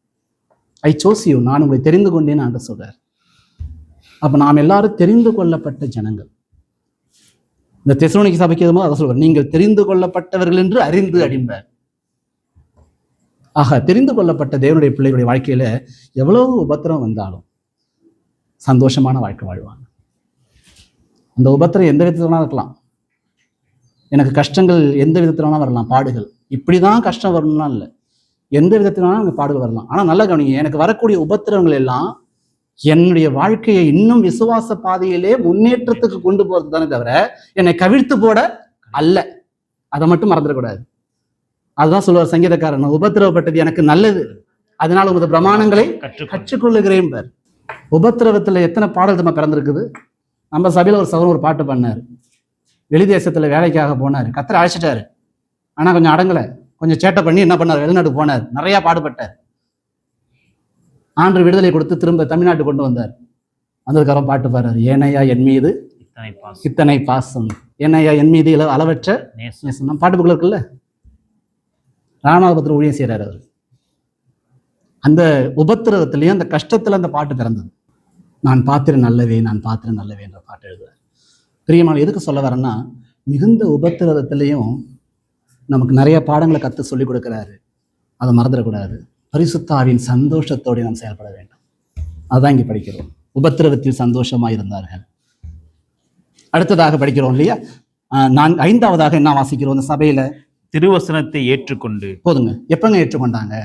Speaker 1: ஐ சோஸ் யூ, நான் உங்களை தெரிந்து கொண்டேன்னு ஆண்டவர் சொல்றார். அப்ப நாம் எல்லாரும் தெரிந்து கொள்ளப்பட்ட ஜனங்கள். இந்த தெசலோனிக்கே சபைக்கு எதுவும் அதை சொல்வார், நீங்கள் தெரிந்து கொள்ளப்பட்டவர்கள் என்று அறிந்து அடிம்பார். ஆக தெரிந்து கொள்ளப்பட்ட தேவனுடைய பிள்ளைகளுடைய வாழ்க்கையில எவ்வளவு உபத்திரம் வந்தாலும் சந்தோஷமான வாழ்க்கை வாழ்வாங்க. அந்த உபத்திரம் எந்த விதத்துல இருக்கலாம், எனக்கு கஷ்டங்கள் எந்த விதத்துல வரலாம், பாடுகள் இப்படிதான் கஷ்டம் வரணும்னா இல்லை, எந்த விதத்தினாலும் அங்கே பாடுகள் வரலாம். ஆனா நல்லா கவனிங்க, எனக்கு வரக்கூடிய உபத்திரவங்கள் எல்லாம் என்னுடைய வாழ்க்கையை இன்னும் விசுவாச பாதையிலே முன்னேற்றத்துக்கு கொண்டு போறது தானே தவிர என்னை கவிழ்த்து போட அல்ல. அதை மட்டும் மறந்துடக்கூடாது. அதுதான் சொல்லுவார் சங்கீதக்காரன், உபத்திரவப்பட்டது எனக்கு நல்லது, அதனால உமது பிரமாணங்களை கற்றுக்கொள்ளுகிறேன். உபத்திரவத்துல எத்தனை பாடல் நம்ம பிறந்திருக்குது. நம்ம சபையில ஒரு சகோதரர் ஒரு பாட்டு பண்ணாரு, வெளி தேசத்துல வேலைக்காக போனாரு, கர்த்தர் அழைச்சிட்டாரு, ஆனா கொஞ்சம் அடங்கலை, கொஞ்சம் சேட்டை பண்ணி என்ன பண்ணார், வெளிநாட்டுக்கு போனார், நிறைய பாடுபட்டார். ஆண்டு விடுதலை கொடுத்து திரும்ப தமிழ்நாட்டு கொண்டு வந்தார். வந்ததுக்கப்புறம் பாட்டு பாடுறாரு, ஏனையா என் மீது இத்தனை பாசம், ஏனையா என் மீது அளவற்ற நேசம். பாட்டு புக்கில் இருக்குல்ல, ராமநாதபுரத்தில் ஊழியம் செய்கிறார் அவர். அந்த உபத்திரவத்திலையும் அந்த கஷ்டத்துல அந்த பாட்டு பிறந்தது. நான் பாத்திரம் நல்லவே, நான் பாத்திரம் நல்லவே என்ற பாட்டு எழுதுறார். பிரியமான எதுக்கு சொல்ல வரேன்னா, மிகுந்த உபத்திரவத்திலையும் நமக்கு நிறைய பாடங்களை கற்று சொல்லிக் கொடுக்கிறாரு. அதை மறந்துடக்கூடாது. பரிசுத்தாவின் சந்தோஷத்தோடு நாம் செயல்பட வேண்டும். அதுதான் இங்கே படிக்கிறோம். உபத்திரவத்தில் சந்தோஷமா இருந்தார்கள். அடுத்ததாக படிக்கிறோம் இல்லையா, ஐந்தாவதாக என்ன வாசிக்கிறோம் இந்த சபையில?
Speaker 3: திருவசனத்தை ஏற்றுக்கொண்டு.
Speaker 1: போதுங்க. எப்பங்க ஏற்றுக்கொண்டாங்க?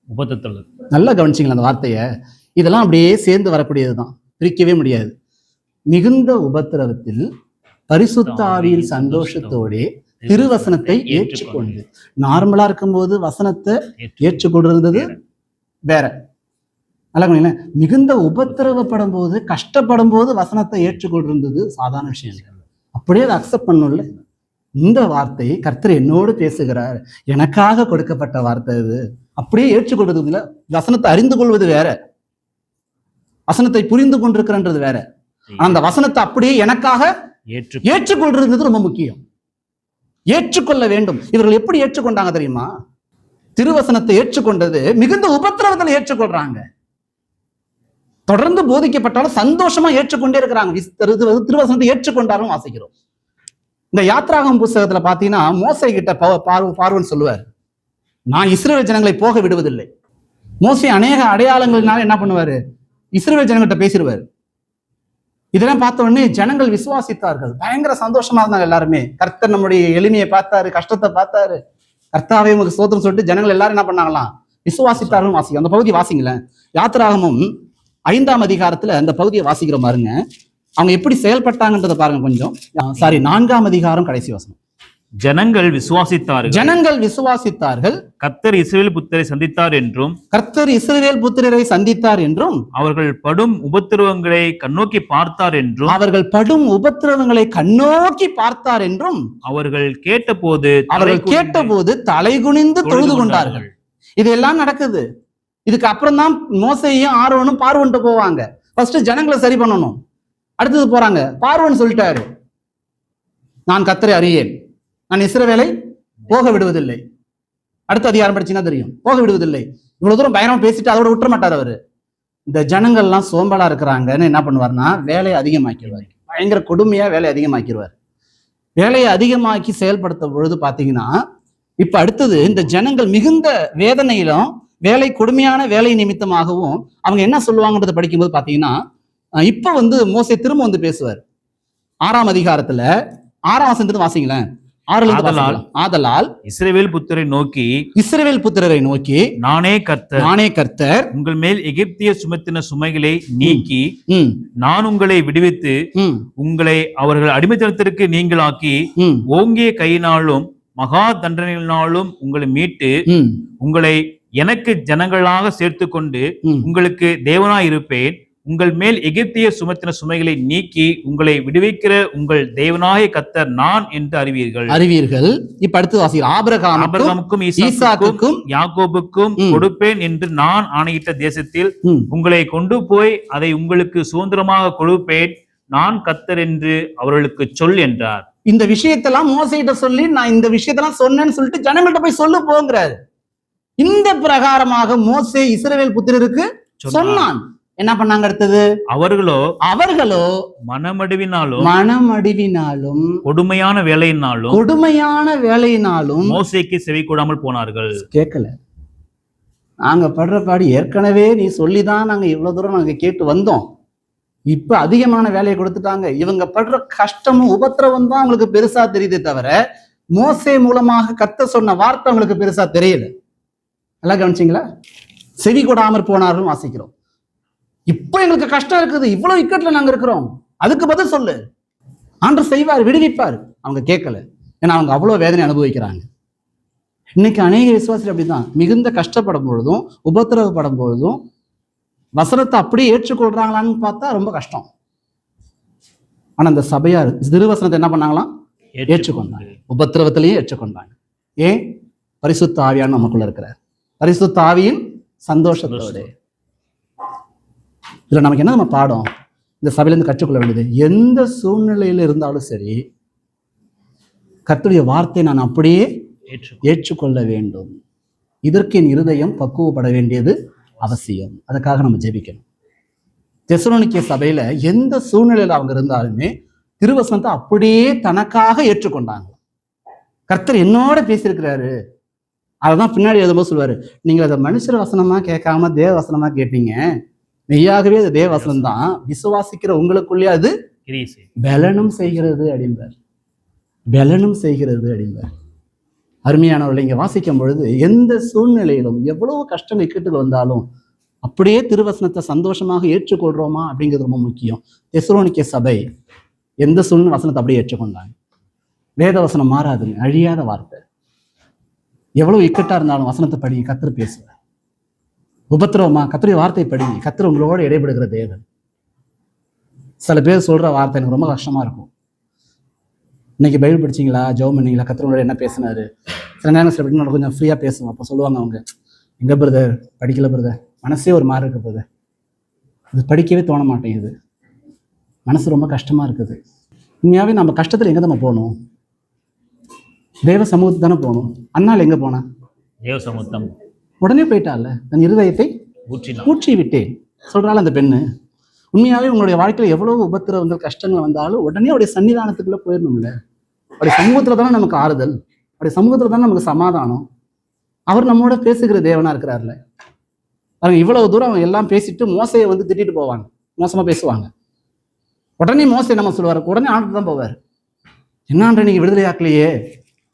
Speaker 3: உபதத்தல்.
Speaker 1: நல்லா கவனிச்சிங்களா அந்த வார்த்தையை? இதெல்லாம் அப்படியே சேர்ந்து வரக்கூடியதுதான், பிரிக்கவே முடியாது. மிகுந்த உபத்திரவத்தில் பரிசுத்த ஆவியின் சந்தோஷத்தோடே திருவசனத்தை ஏற்றுக்கொண்டு. நார்மலா இருக்கும்போது வசனத்தை ஏற்றுக்கொண்டிருந்தது வேற. நல்லா மிகுந்த உபத்திரவப்படும் போது, கஷ்டப்படும் போது வசனத்தை ஏற்றுக்கொண்டிருந்தது சாதாரண விஷயம் இல்லை. அப்படியே அதை அக்செப்ட் பண்ணணும்ல. இந்த வார்த்தை கர்த்தர் என்னோடு பேசுகிறார், எனக்காக கொடுக்கப்பட்ட வார்த்தை இது, அப்படியே ஏற்றுக்கொள்றது இல்லை. வசனத்தை அறிந்து கொள்வது வேற, வசனத்தை புரிந்து கொண்டிருக்கிறன்றது வேற. அந்த வசனத்தை அப்படியே எனக்காக ஏற்றுக்கொள்றது ரொம்ப முக்கியம். ஏற்றுக்கொள்ள வேண்டும். இவர்கள் எப்படி ஏற்றுக்கொண்டாங்க தெரியுமா? திருவசனத்தை ஏற்றுக்கொண்டது மிகுந்த உபத்திரவத்தில் ஏற்றுக்கொள்றாங்க. தொடர்ந்து போதிக்கப்பட்டாலும் சந்தோஷமா ஏற்றுக்கொண்டே இருக்கிறாங்க. திருவசனத்தை ஏற்றுக்கொண்டாலும் வாசிக்கிறோம். இந்த யாத்ராகமம் புஸ்தகத்துல பாத்தீங்கன்னா மோசே கிட்ட பார்வன் சொல்லுவார், நான் இஸ்ரவேல் ஜனங்களை போக விடுவதில்லை. மோசே அநேக அடையாளங்களினால என்ன பண்ணுவாரு? இஸ்ரவேல் ஜனங்கள்கிட்ட பேசிடுவார். இதெல்லாம் பார்த்த உடனே ஜனங்கள் விசுவாசித்தார்கள். பயங்கர சந்தோஷமா இருந்தாங்க எல்லாருமே. கர்த்தர் நம்முடைய எளிமையை பார்த்தாரு, கஷ்டத்தை பார்த்தாரு. கர்த்தாவே உங்களுக்கு ஸ்தோத்திரம் சொல்லிட்டு ஜனங்கள் எல்லாரும் என்ன பண்ணாங்களாம்? விசுவாசித்தார்கள். வாசிக்க அந்த பகுதியை வாசிங்களேன். யாத்ராகமம் 5ஆம் அதிகாரத்துல அந்த பகுதியை வாசிக்கிற பாருங்க. அவங்க எப்படி செயல்பட்டாங்கன்றதை பாருங்க கொஞ்சம். 4ஆம் அதிகாரம் கடைசி வசனம்.
Speaker 3: ஜனங்கள் விசுவாசித்தார்கள்.
Speaker 1: ஜனங்கள் விசுவாசித்தார்கள்.
Speaker 3: கர்த்தர் இஸ்ரவேல் புத்திரரை சந்தித்தார் என்றும்,
Speaker 1: கர்த்தர் இஸ்ரவேல் புத்திரரை சந்தித்தார் என்றும்,
Speaker 3: அவர்கள் படும் உபத்திரவங்களை கண்ணோக்கி பார்த்தார் என்றும்,
Speaker 1: அவர்கள் படும் உபத்திரவங்களை கண்ணோக்கி பார்த்தார் என்றும்,
Speaker 3: அவர்கள் கேட்டபோது
Speaker 1: தலைகுனிந்து தொழுது கொண்டார்கள். இதெல்லாம் நடக்குது. இதுக்கு அப்புறம் தான் மோசையும் ஆரோனும் பார்வன்ட்டு போவாங்க. ஃபர்ஸ்ட் ஜனங்களை சரி பண்ணணும். அடுத்தது போறாங்க. பார்வன் சொல்லிட்டாரு, நான் கர்த்தரை அறியேன், நான் இஸ்ரவேலை போக விடுவதில்லை. அடுத்த அதிகாரம் படிச்சீங்கன்னா தெரியும், போக விடுவதில்லை. இவ்வளவு தூரம் பயணமா பேசிட்டு அதோட விட்டுற மாட்டார் அவரு. இந்த ஜனங்கள்லாம் சோம்பலா இருக்கிறாங்கன்னு என்ன பண்ணுவார்னா வேலையை அதிகமாக்கிடுவார். பயங்கர கொடுமையா வேலையை அதிகமாக்கிடுவார். வேலையை அதிகமாக்கி செயல்படுத்த பொழுது பாத்தீங்கன்னா இப்ப அடுத்தது இந்த ஜனங்கள் மிகுந்த வேதனையிலும் வேலை கொடுமையான வேலை நிமித்தமாகவும் அவங்க என்ன சொல்லுவாங்கன்றதை படிக்கும்போது பாத்தீங்கன்னா இப்ப மோசே திரும்ப பேசுவார்.
Speaker 3: 6ஆம் அதிகாரத்துல
Speaker 1: 6ஆம் வசனத்தை வாசிங்களேன்.
Speaker 3: ஆதலால் இஸ்ரவேல் புத்திரரை நோக்கி நானே கர்த்தர் உங்கள் மேல் எகிப்திய சுமத்தின சுமைகளை நீக்கி நான் உங்களை விடுவித்து உங்களை அவர்கள் அடிமைத்தனத்திற்கு நீங்களாக்கி ஓங்கிய கையினாலும் மகா தண்டனையினாலும் உங்களை மீட்டு உங்களை எனக்கு ஜனங்களாக சேர்த்து கொண்டு உங்களுக்கு தேவனாய் இருப்பேன். உங்கள் மேல் எகிப்திய சுமத்தின சுமைகளை நீக்கி உங்களை விடுவிக்கிற உங்கள் தேவனாய கர்த்தர் நான் என்று அறிவீர்கள்.
Speaker 1: இப்ப அடுத்து வாசிக்கிறோம்.
Speaker 3: ஆபிரகாமுக்கும் ஈசாக்குக்கும் யாக்கோபுக்கும் கொடுப்பேன் என்று நான் ஆணையிட்ட தேசத்தில் உங்களை கொண்டு போய் அதை உங்களுக்கு சுதந்திரமாக கொடுப்பேன். நான் கர்த்தர் என்று அவர்களுக்கு சொல் என்றார்.
Speaker 1: இந்த விஷயத்தெல்லாம் மோசையிட்ட சொல்லி நான் இந்த விஷயத்தெல்லாம் சொன்னேன்னு சொல்லிட்டு ஜனங்கள்ட்ட போய் சொல்லு போங்கிறாரு. இந்த பிரகாரமாக மோசே இஸ்ரவேல் புத்திரருக்கு சொன்னான். என்ன பண்ணாங்க? அடுத்தது அவர்களோ மனமடிவினாலும் கொடுமையான வேலையினாலும்
Speaker 3: மோசேக்கு செவி கொடாமல் போனார்கள்.
Speaker 1: கேட்கல. நாங்க படுற பாடு ஏற்கனவே நீ சொல்லிதான் நாங்க இவ்வளவு தூரம் நாங்க கேட்டு வந்தோம். இப்ப அதிகமான வேலையை கொடுத்துட்டாங்க. இவங்க படுற கஷ்டமும் உபத்திரவம் தான் அவங்களுக்கு பெருசா தெரியுதே தவிர மோசே மூலமாக கர்த்தர் சொன்ன வார்த்தை அவங்களுக்கு பெருசா தெரியல. எல்லாம் கவனிச்சிங்களா? செவி கொடாமற் போனார்கள் வாசிக்கிறோம். இப்ப எங்களுக்கு கஷ்டம் இருக்குது, இவ்வளவு இக்கட்ல நாங்க இருக்கிறோம், அதுக்கு பதில் சொல்லு, ஆண்டவர் செய்வார், விடுவிப்பார். அவங்க கேட்கல. ஏன்னா அவங்க அவ்வளவு வேதனை அனுபவிக்கிறாங்க. இன்னைக்கு அநேக விசுவாசிகள் அப்படிதான். மிகுந்த கஷ்டப்படும் பொழுதும் உபத்திரவப்படும் பொழுதும் வசனத்தை அப்படியே ஏற்றுக்கொள்றாங்களான்னு பார்த்தா ரொம்ப கஷ்டம். ஆனா இந்த சபையார் திருவசனத்தை என்ன பண்ணாங்களாம்? ஏற்றுக்கொண்டாங்க. உபத்திரவத்திலேயே ஏற்றுக்கொண்டாங்க. ஏன்? பரிசுத்த ஆவியான நமக்குள்ள இருக்கிறார். பரிசுத்த ஆவியின் சந்தோஷத்தோடு. இதுல நமக்கு என்ன நம்ம பாடம் இந்த சபையிலிருந்து கற்றுக்கொள்ள வேண்டியது? எந்த சூழ்நிலையில இருந்தாலும் சரி கர்த்தருடைய வார்த்தையை நான் அப்படியே ஏற்றுக்கொள்ள வேண்டும். இதற்கு என் இருதயம் பக்குவப்பட வேண்டியது அவசியம். அதுக்காக நம்ம ஜெபிக்கணும். தெசலோனிக்கே சபையில எந்த சூழ்நிலையில அவங்க இருந்தாலுமே திருவசனத்தை அப்படியே தனக்காக ஏற்றுக்கொண்டாங்க. கர்த்தர் என்னோட பேசியிருக்கிறாரு. அதான் பின்னாடி எழுதும்போது சொல்லுவாரு, நீங்க அதை மனுஷர் வசனமா கேட்காம தேவ வசனமா கேட்டீங்க. மெய்யாகவே அது தேவ வசனம் தான். விசுவாசிக்கிற உங்களுக்குள்ளே அது பலனும் செய்கிறது அப்படின்றார். பலனும் செய்கிறது அப்படிம்பார். அருமையானவர்கள், இங்க வாசிக்கும் பொழுது எந்த சூழ்நிலையிலும் எவ்வளவு கஷ்டம் இக்கட்டுகள் வந்தாலும் அப்படியே திருவசனத்தை சந்தோஷமாக ஏற்றுக்கொள்றோமா அப்படிங்கிறது ரொம்ப முக்கியம். தெசலோனிக்கே சபை எந்த சூழ்நிலை வசனத்தை அப்படியே ஏற்றுக்கொண்டாங்க. வேத வசனம் மாறாதுங்க, அழியாத வார்த்தை. எவ்வளவு இக்கட்டா இருந்தாலும் வசனத்தை படி, கர்த்தர் பேசுவார். உபத்திரவமா, கர்த்தருடைய வார்த்தை படி, கர்த்தர் உங்களோட இடைபடுகிற தேவன். சில பேர் சொல்ற வார்த்தை எனக்கு ரொம்ப கஷ்டமா இருக்கும். இன்னைக்கு பைபிள் படிச்சீங்களா, ஜெபம் பண்ணீங்களா, கர்த்தர் உங்களோட என்ன பேசினாரு? சில நேரம் சில பேர் கொஞ்சம் ஃப்ரீயா பேசுவோம். அப்போ சொல்லுவாங்க அவங்க, எங்க பிரதர் படிக்கல பிரதர், மனசே ஒரு மாதிரி இருக்கு பிரதர், இது படிக்கவே தோண மாட்டேங்குது, மனசு ரொம்ப கஷ்டமா இருக்குது. உண்மையாவே நம்ம கஷ்டத்துல எங்க நம்ம போகணும்? தேவ சமூகத்துக்கு தானே போகணும். அண்ணால் எங்க போனா?
Speaker 3: தேவ சமூகம்
Speaker 1: உடனே போயிட்டால, தன் இருதயத்தை ஊற்றி விட்டேன் சொல்றாள் அந்த பெண்ணு. உண்மையாவே உங்களுடைய வாழ்க்கையில எவ்வளவு உபத்திரவங்கள் கஷ்டங்கள் வந்தாலும் உடனே அவருடைய சன்னிதானத்துக்குள்ள போயிடணும்ல. அவருடைய சமூகத்துல தானே நமக்கு ஆறுதல், அவருடைய சமூகத்துல தானே நமக்கு சமாதானம். அவர் நம்மோட பேசுகிற தேவனா இருக்கிறார்ல. அவங்க இவ்வளவு தூரம் அவங்க எல்லாம் பேசிட்டு மோசையை வந்து திட்டிட்டு போவாங்க, மோசமா பேசுவாங்க. உடனே மோசை நம்ம சொல்லுவார், உடனே ஆண்டு தான் போவார். என்னான்ற நீங்க விடுதலை ஆக்கலையே.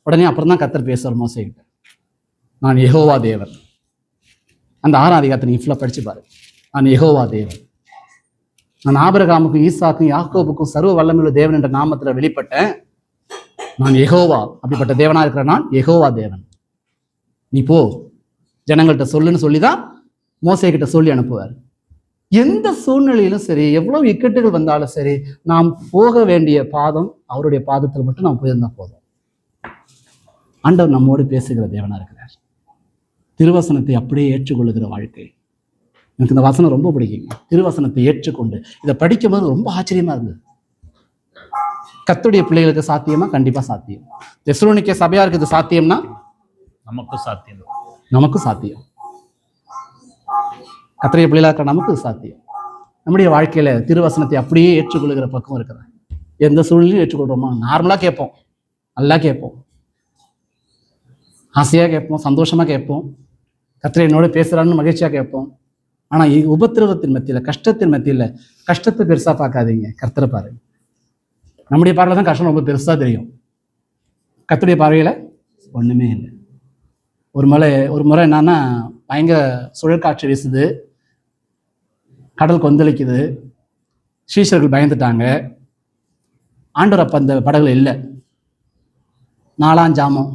Speaker 1: உடனே அப்புறம் தான் கர்த்தர் பேசுவார் மோசைகிட்ட, நான் யெகோவா தேவன். அந்த 6ஆம் அதிகாரத்தை நீங்க ஃபுல்லா படிச்சு பாரு. நான் யெகோவா தேவன், நான் ஆபிரகாமுக்கும் ஈசாக்கும் யாக்கோபுக்கும் சர்வ வல்லமையுள்ள தேவன் என்ற நாமத்துல வெளிப்பட்டேன். நான் யெகோவா, அப்படிப்பட்ட தேவனா இருக்கிற நான் யெகோவா தேவன். நீ போ ஜனங்கள்கிட்ட சொல்லுன்னு சொல்லிதான் மோசே கிட்ட சொல்லி அனுப்புவார். எந்த சூழ்நிலையிலும் சரி, எவ்வளவு இக்கட்டுகள் வந்தாலும் சரி, நாம் போக வேண்டிய பாதம் அவருடைய பாதத்தில் மட்டும் நாம் போயிருந்தா போதும். ஆண்டவர் நம்மோடு பேசுகிற தேவனா இருக்கிறார். திருவசனத்தை அப்படியே ஏற்றுக்கொள்ளுகிற வாழ்க்கை. எனக்கு இந்த வசனம் ரொம்ப பிடிக்குங்க. திருவசனத்தை ஏற்றுக்கொண்டு இதை படிக்கும்போது ரொம்ப ஆச்சரியமா இருந்தது. கர்த்தருடைய பிள்ளைகளுக்கு சாத்தியமா? கண்டிப்பா சாத்தியம். தெசலோனிக்கே சபையாருக்கு இது சாத்தியம்னா
Speaker 3: நமக்கும் சாத்தியம்.
Speaker 1: நமக்கும் சாத்தியம். கர்த்தருடைய பிள்ளைகளா இருக்கிற நமக்கு சாத்தியம். நம்முடைய வாழ்க்கையில திருவசனத்தை அப்படியே ஏற்றுக்கொள்ளுகிற பக்கம் இருக்கிற எந்த சூழ்நிலையும் ஏற்றுக்கொள்றோமா? நார்மலா கேட்போம், நல்லா கேட்போம், ஆசையா கேட்போம், சந்தோஷமா கேட்போம், கர்த்தர் என்னோட பேசுறான்னு மகிழ்ச்சியா கேட்போம். ஆனா உபத்திரவத்தின் மத்தியில, கஷ்டத்தின் மத்தியில, கஷ்டத்தை பெருசா பார்க்காதீங்க, கர்த்தரை பாருங்க. நம்முடைய பார்வையில தான் கஷ்டம் ரொம்ப பெருசா தெரியும், கர்த்தருடைய பார்வையில ஒண்ணுமே இல்லை. ஒரு முறை என்னன்னா, பயங்கர சுழற்காற்று வீசுது, கடல் கொந்தளிக்குது, சீஷர்கள் பயந்துட்டாங்க. ஆண்டவர் அப்ப அந்த படகுல இல்லை. 4ஆம் ஜாமம்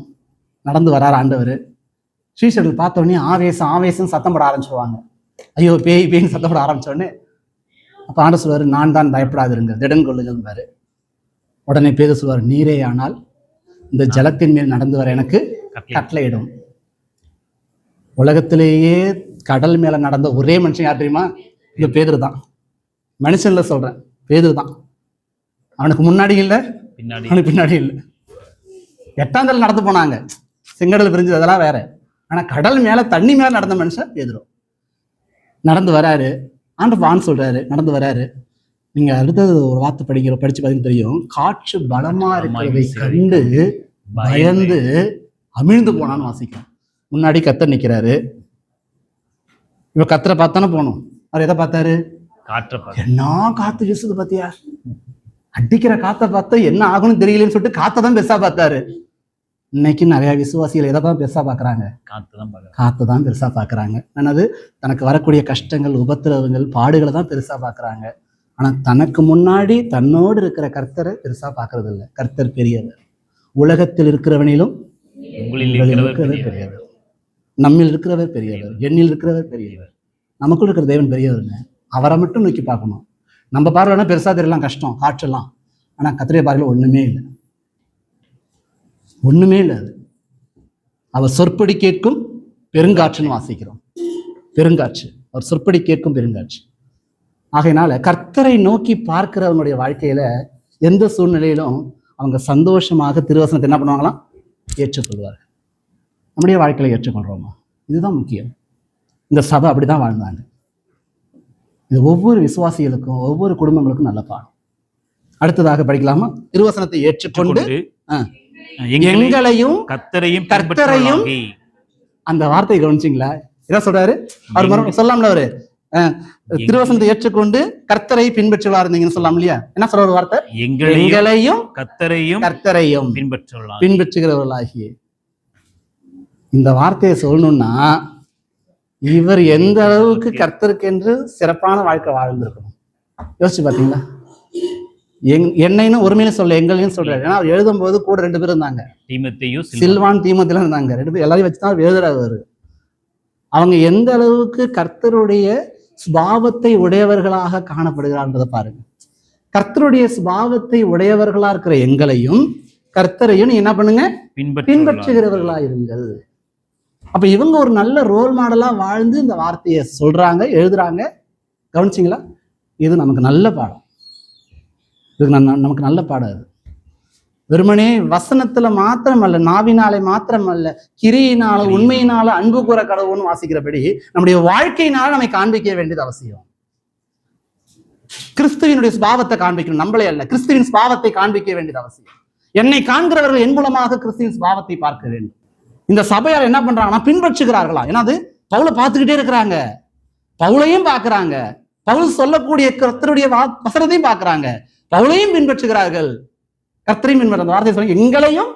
Speaker 1: நடந்து வராரு ஆண்டவர். சீஷர்கள் பார்த்த உடனே ஆவேசம் ஆவேசம் சத்தம் போட ஆரம்பிச்சுடுவாங்க. ஐயோ பேய் பேய்னு சத்தம் போட ஆரம்பிச்சோடனே அப்ப ஆண்டவர் சொல்லுவாரு, நான் தான், பயப்படாதிருங்க, திடன் கொள்ளுங்கள். உடனே பேதுரு சொல்லுவார், நீரே ஆனால் இந்த ஜலத்தின் மேல் நடந்து வர எனக்கு கட்டளையிடும். உலகத்திலேயே கடல் மேல நடந்த ஒரே மனுஷன் யார் தெரியுமா? இந்த பேதுரு தான். மனுஷன்ல சொல்றேன், பேதுரு தான். அவனுக்கு முன்னாடி இல்லை, அவனுக்கு பின்னாடி இல்லை. 8ஆம் தடவை நடந்து போனாங்க, செங்கடல் பிரிஞ்சது, அதெல்லாம் வேற. ஆனா கடல் மேல, தண்ணி மேல நடந்த மனுஷன் பேதுரு. நடந்து வராரு, ஆண்டவர் வான்னு சொல்றாரு, நடந்து வராரு. நீங்க அடுத்தது ஒரு வார்த்தை படிச்சு பார்த்தீங்கன்னு தெரியும். காற்று பலமா இருக்கிறதை கண்டு பயந்து அமிழ்ந்து போனான்னு வாசிக்கும். முன்னாடி கர்த்தர் நிக்கிறாரு. இவ கர்த்தரை பார்த்தானே போகணும். அவர் எதை பார்த்தாரு? என்ன காத்து வீசுது பாத்தியா, அடிக்கிற காத்த பார்த்தா என்ன ஆகணும்னு தெரியலன்னு சொல்லிட்டு காத்தை தான் பெருசா பார்த்தாரு. இன்னைக்கு நிறைய விசுவாசிகள் எதை தான் பெருசா பாக்குறாங்க? காத்து தான் பெருசா பாக்குறாங்க. என்னது? தனக்கு வரக்கூடிய கஷ்டங்கள், உபத்திரவங்கள், பாடுகளை தான் பெருசா பாக்குறாங்க. ஆனா தனக்கு முன்னாடி தன்னோடு இருக்கிற கர்த்தரை பெருசா பாக்குறது இல்லை. கர்த்தர் பெரியவர். உலகத்தில் இருக்கிறவனிலும் பெரியவர், நம்மில் இருக்கிறவர் பெரியவர், எண்ணில் இருக்கிறவர் பெரியவர், நமக்குள்ள இருக்கிற தேவன் பெரியவர்னு அவரை மட்டும் நோக்கி பார்க்கணும். நம்ம பார்வைனா பெருசா தெரியலாம் கஷ்டம், காற்றெல்லாம். ஆனா கர்த்தருடைய பார்வையில ஒண்ணுமே இல்லை, ஒண்ணுமே இல்லை. அது அவர் சொற்படி கேட்கும் பெருங்காற்றுன்னு வாசிக்கிறோம். பெருங்காற்று, அவர் சொற்படி கேட்கும் பெருங்காற்று. ஆகையினால கர்த்தரை நோக்கி பார்க்கிறவங்களுடைய வாழ்க்கையில எந்த சூழ்நிலையிலும் அவங்க சந்தோஷமாக திருவசனத்தை என்ன பண்ணுவாங்களாம்? ஏற்றுக்கொள்வார்கள். நம்முடைய வாழ்க்கையில ஏற்றுக்கொள்றோமா? இதுதான் முக்கியம். இந்த சபை அப்படிதான் வாழ்ந்தாங்க. இது ஒவ்வொரு விசுவாசிகளுக்கும், ஒவ்வொரு குடும்பங்களுக்கும் நல்ல பாடம். அடுத்ததாக படிக்கலாமா? திருவசனத்தை ஏற்றுக்கொண்டு எங்களையும் கர்த்தரையும். அந்த வார்த்தையை கவனிச்சிங்களா? என்ன சொல்றாரு அவர்? சொல்லலாம்ல, அவரு திருவசனத்தை ஏற்றுக்கொண்டு கர்த்தரை பின்பற்றுவா இருந்தீங்கன்னு சொல்லலாம் இல்லையா? என்ன சொல்ற ஒரு வார்த்தை? எங்களையும் கர்த்தரையும் பின்பற்றுகிறவர்களாகிய. இந்த வார்த்தையை சொல்லணும்னா இவர் எந்த அளவுக்கு கர்த்தருக்கு என்று சிறப்பான வாழ்க்கை வாழ்ந்திருக்கணும். யோசிச்சு பாத்தீங்களா? என்னைன்னு ஒருமையில சொல்ல, எங்களையும் சொல்றாரு. ஏன்னா அவர் எழுதும் போது கூட 2 பேர் இருந்தாங்க, சில்வான் தீமோத்தேயும் இருந்தாங்க. 2 பேர் எல்லாரையும் வச்சுதான் எழுதுறாரு. அவங்க எந்த அளவுக்கு கர்த்தருடைய சுபாவத்தை உடையவர்களாக காணப்படுகிறான்றதை பாருங்க. கர்த்தருடைய சுபாவத்தை உடையவர்களா இருக்கிற எங்களையும் கர்த்தரையும் நீ என்ன பண்ணுங்க? பின்பற்றுகிறவர்களா இருங்கள். அப்ப இவங்க ஒரு நல்ல ரோல் மாடலா வாழ்ந்து இந்த வார்த்தையை சொல்றாங்க, எழுதுறாங்க. கவனிச்சிங்களா? இது நமக்கு நல்ல பாடம். இதுக்கு நமக்கு நல்ல பாடம். அது வெறுமனே வசனத்துல மாத்திரமல்ல, நாவினாலே மாத்திரமல்ல, கிரியினால உண்மையினால அன்பு கூற கடவுள்னு வாசிக்கிறபடி நம்முடைய வாழ்க்கையினால நம்மை காண்பிக்க வேண்டியது அவசியம். கிறிஸ்துவினுடைய சுபாவத்தை காண்பிக்கணும், நம்மளே அல்ல, கிறிஸ்துவின் சுபாவத்தை காண்பிக்க வேண்டியது அவசியம். என்னை காண்கிறவர்கள் என் மூலமாக கிறிஸ்துவின் சுபாவத்தை பார்க்க வேண்டும். இந்த சபையார் என்ன பண்றாங்கன்னா பின்பற்றுகிறார்களா? ஏன்னா அது பவுலை பார்த்துக்கிட்டே இருக்கிறாங்க, பவுலையும் பார்க்கறாங்க, பவுல் சொல்லக்கூடிய கர்த்தருடைய வசனத்தையும் பார்க்கறாங்க, பவுலையும் பின்பற்றுகிறார்கள், கர்த்தரையும் பின்பற்ற. அந்த வார்த்தை சொல்லுங்க, எங்களையும்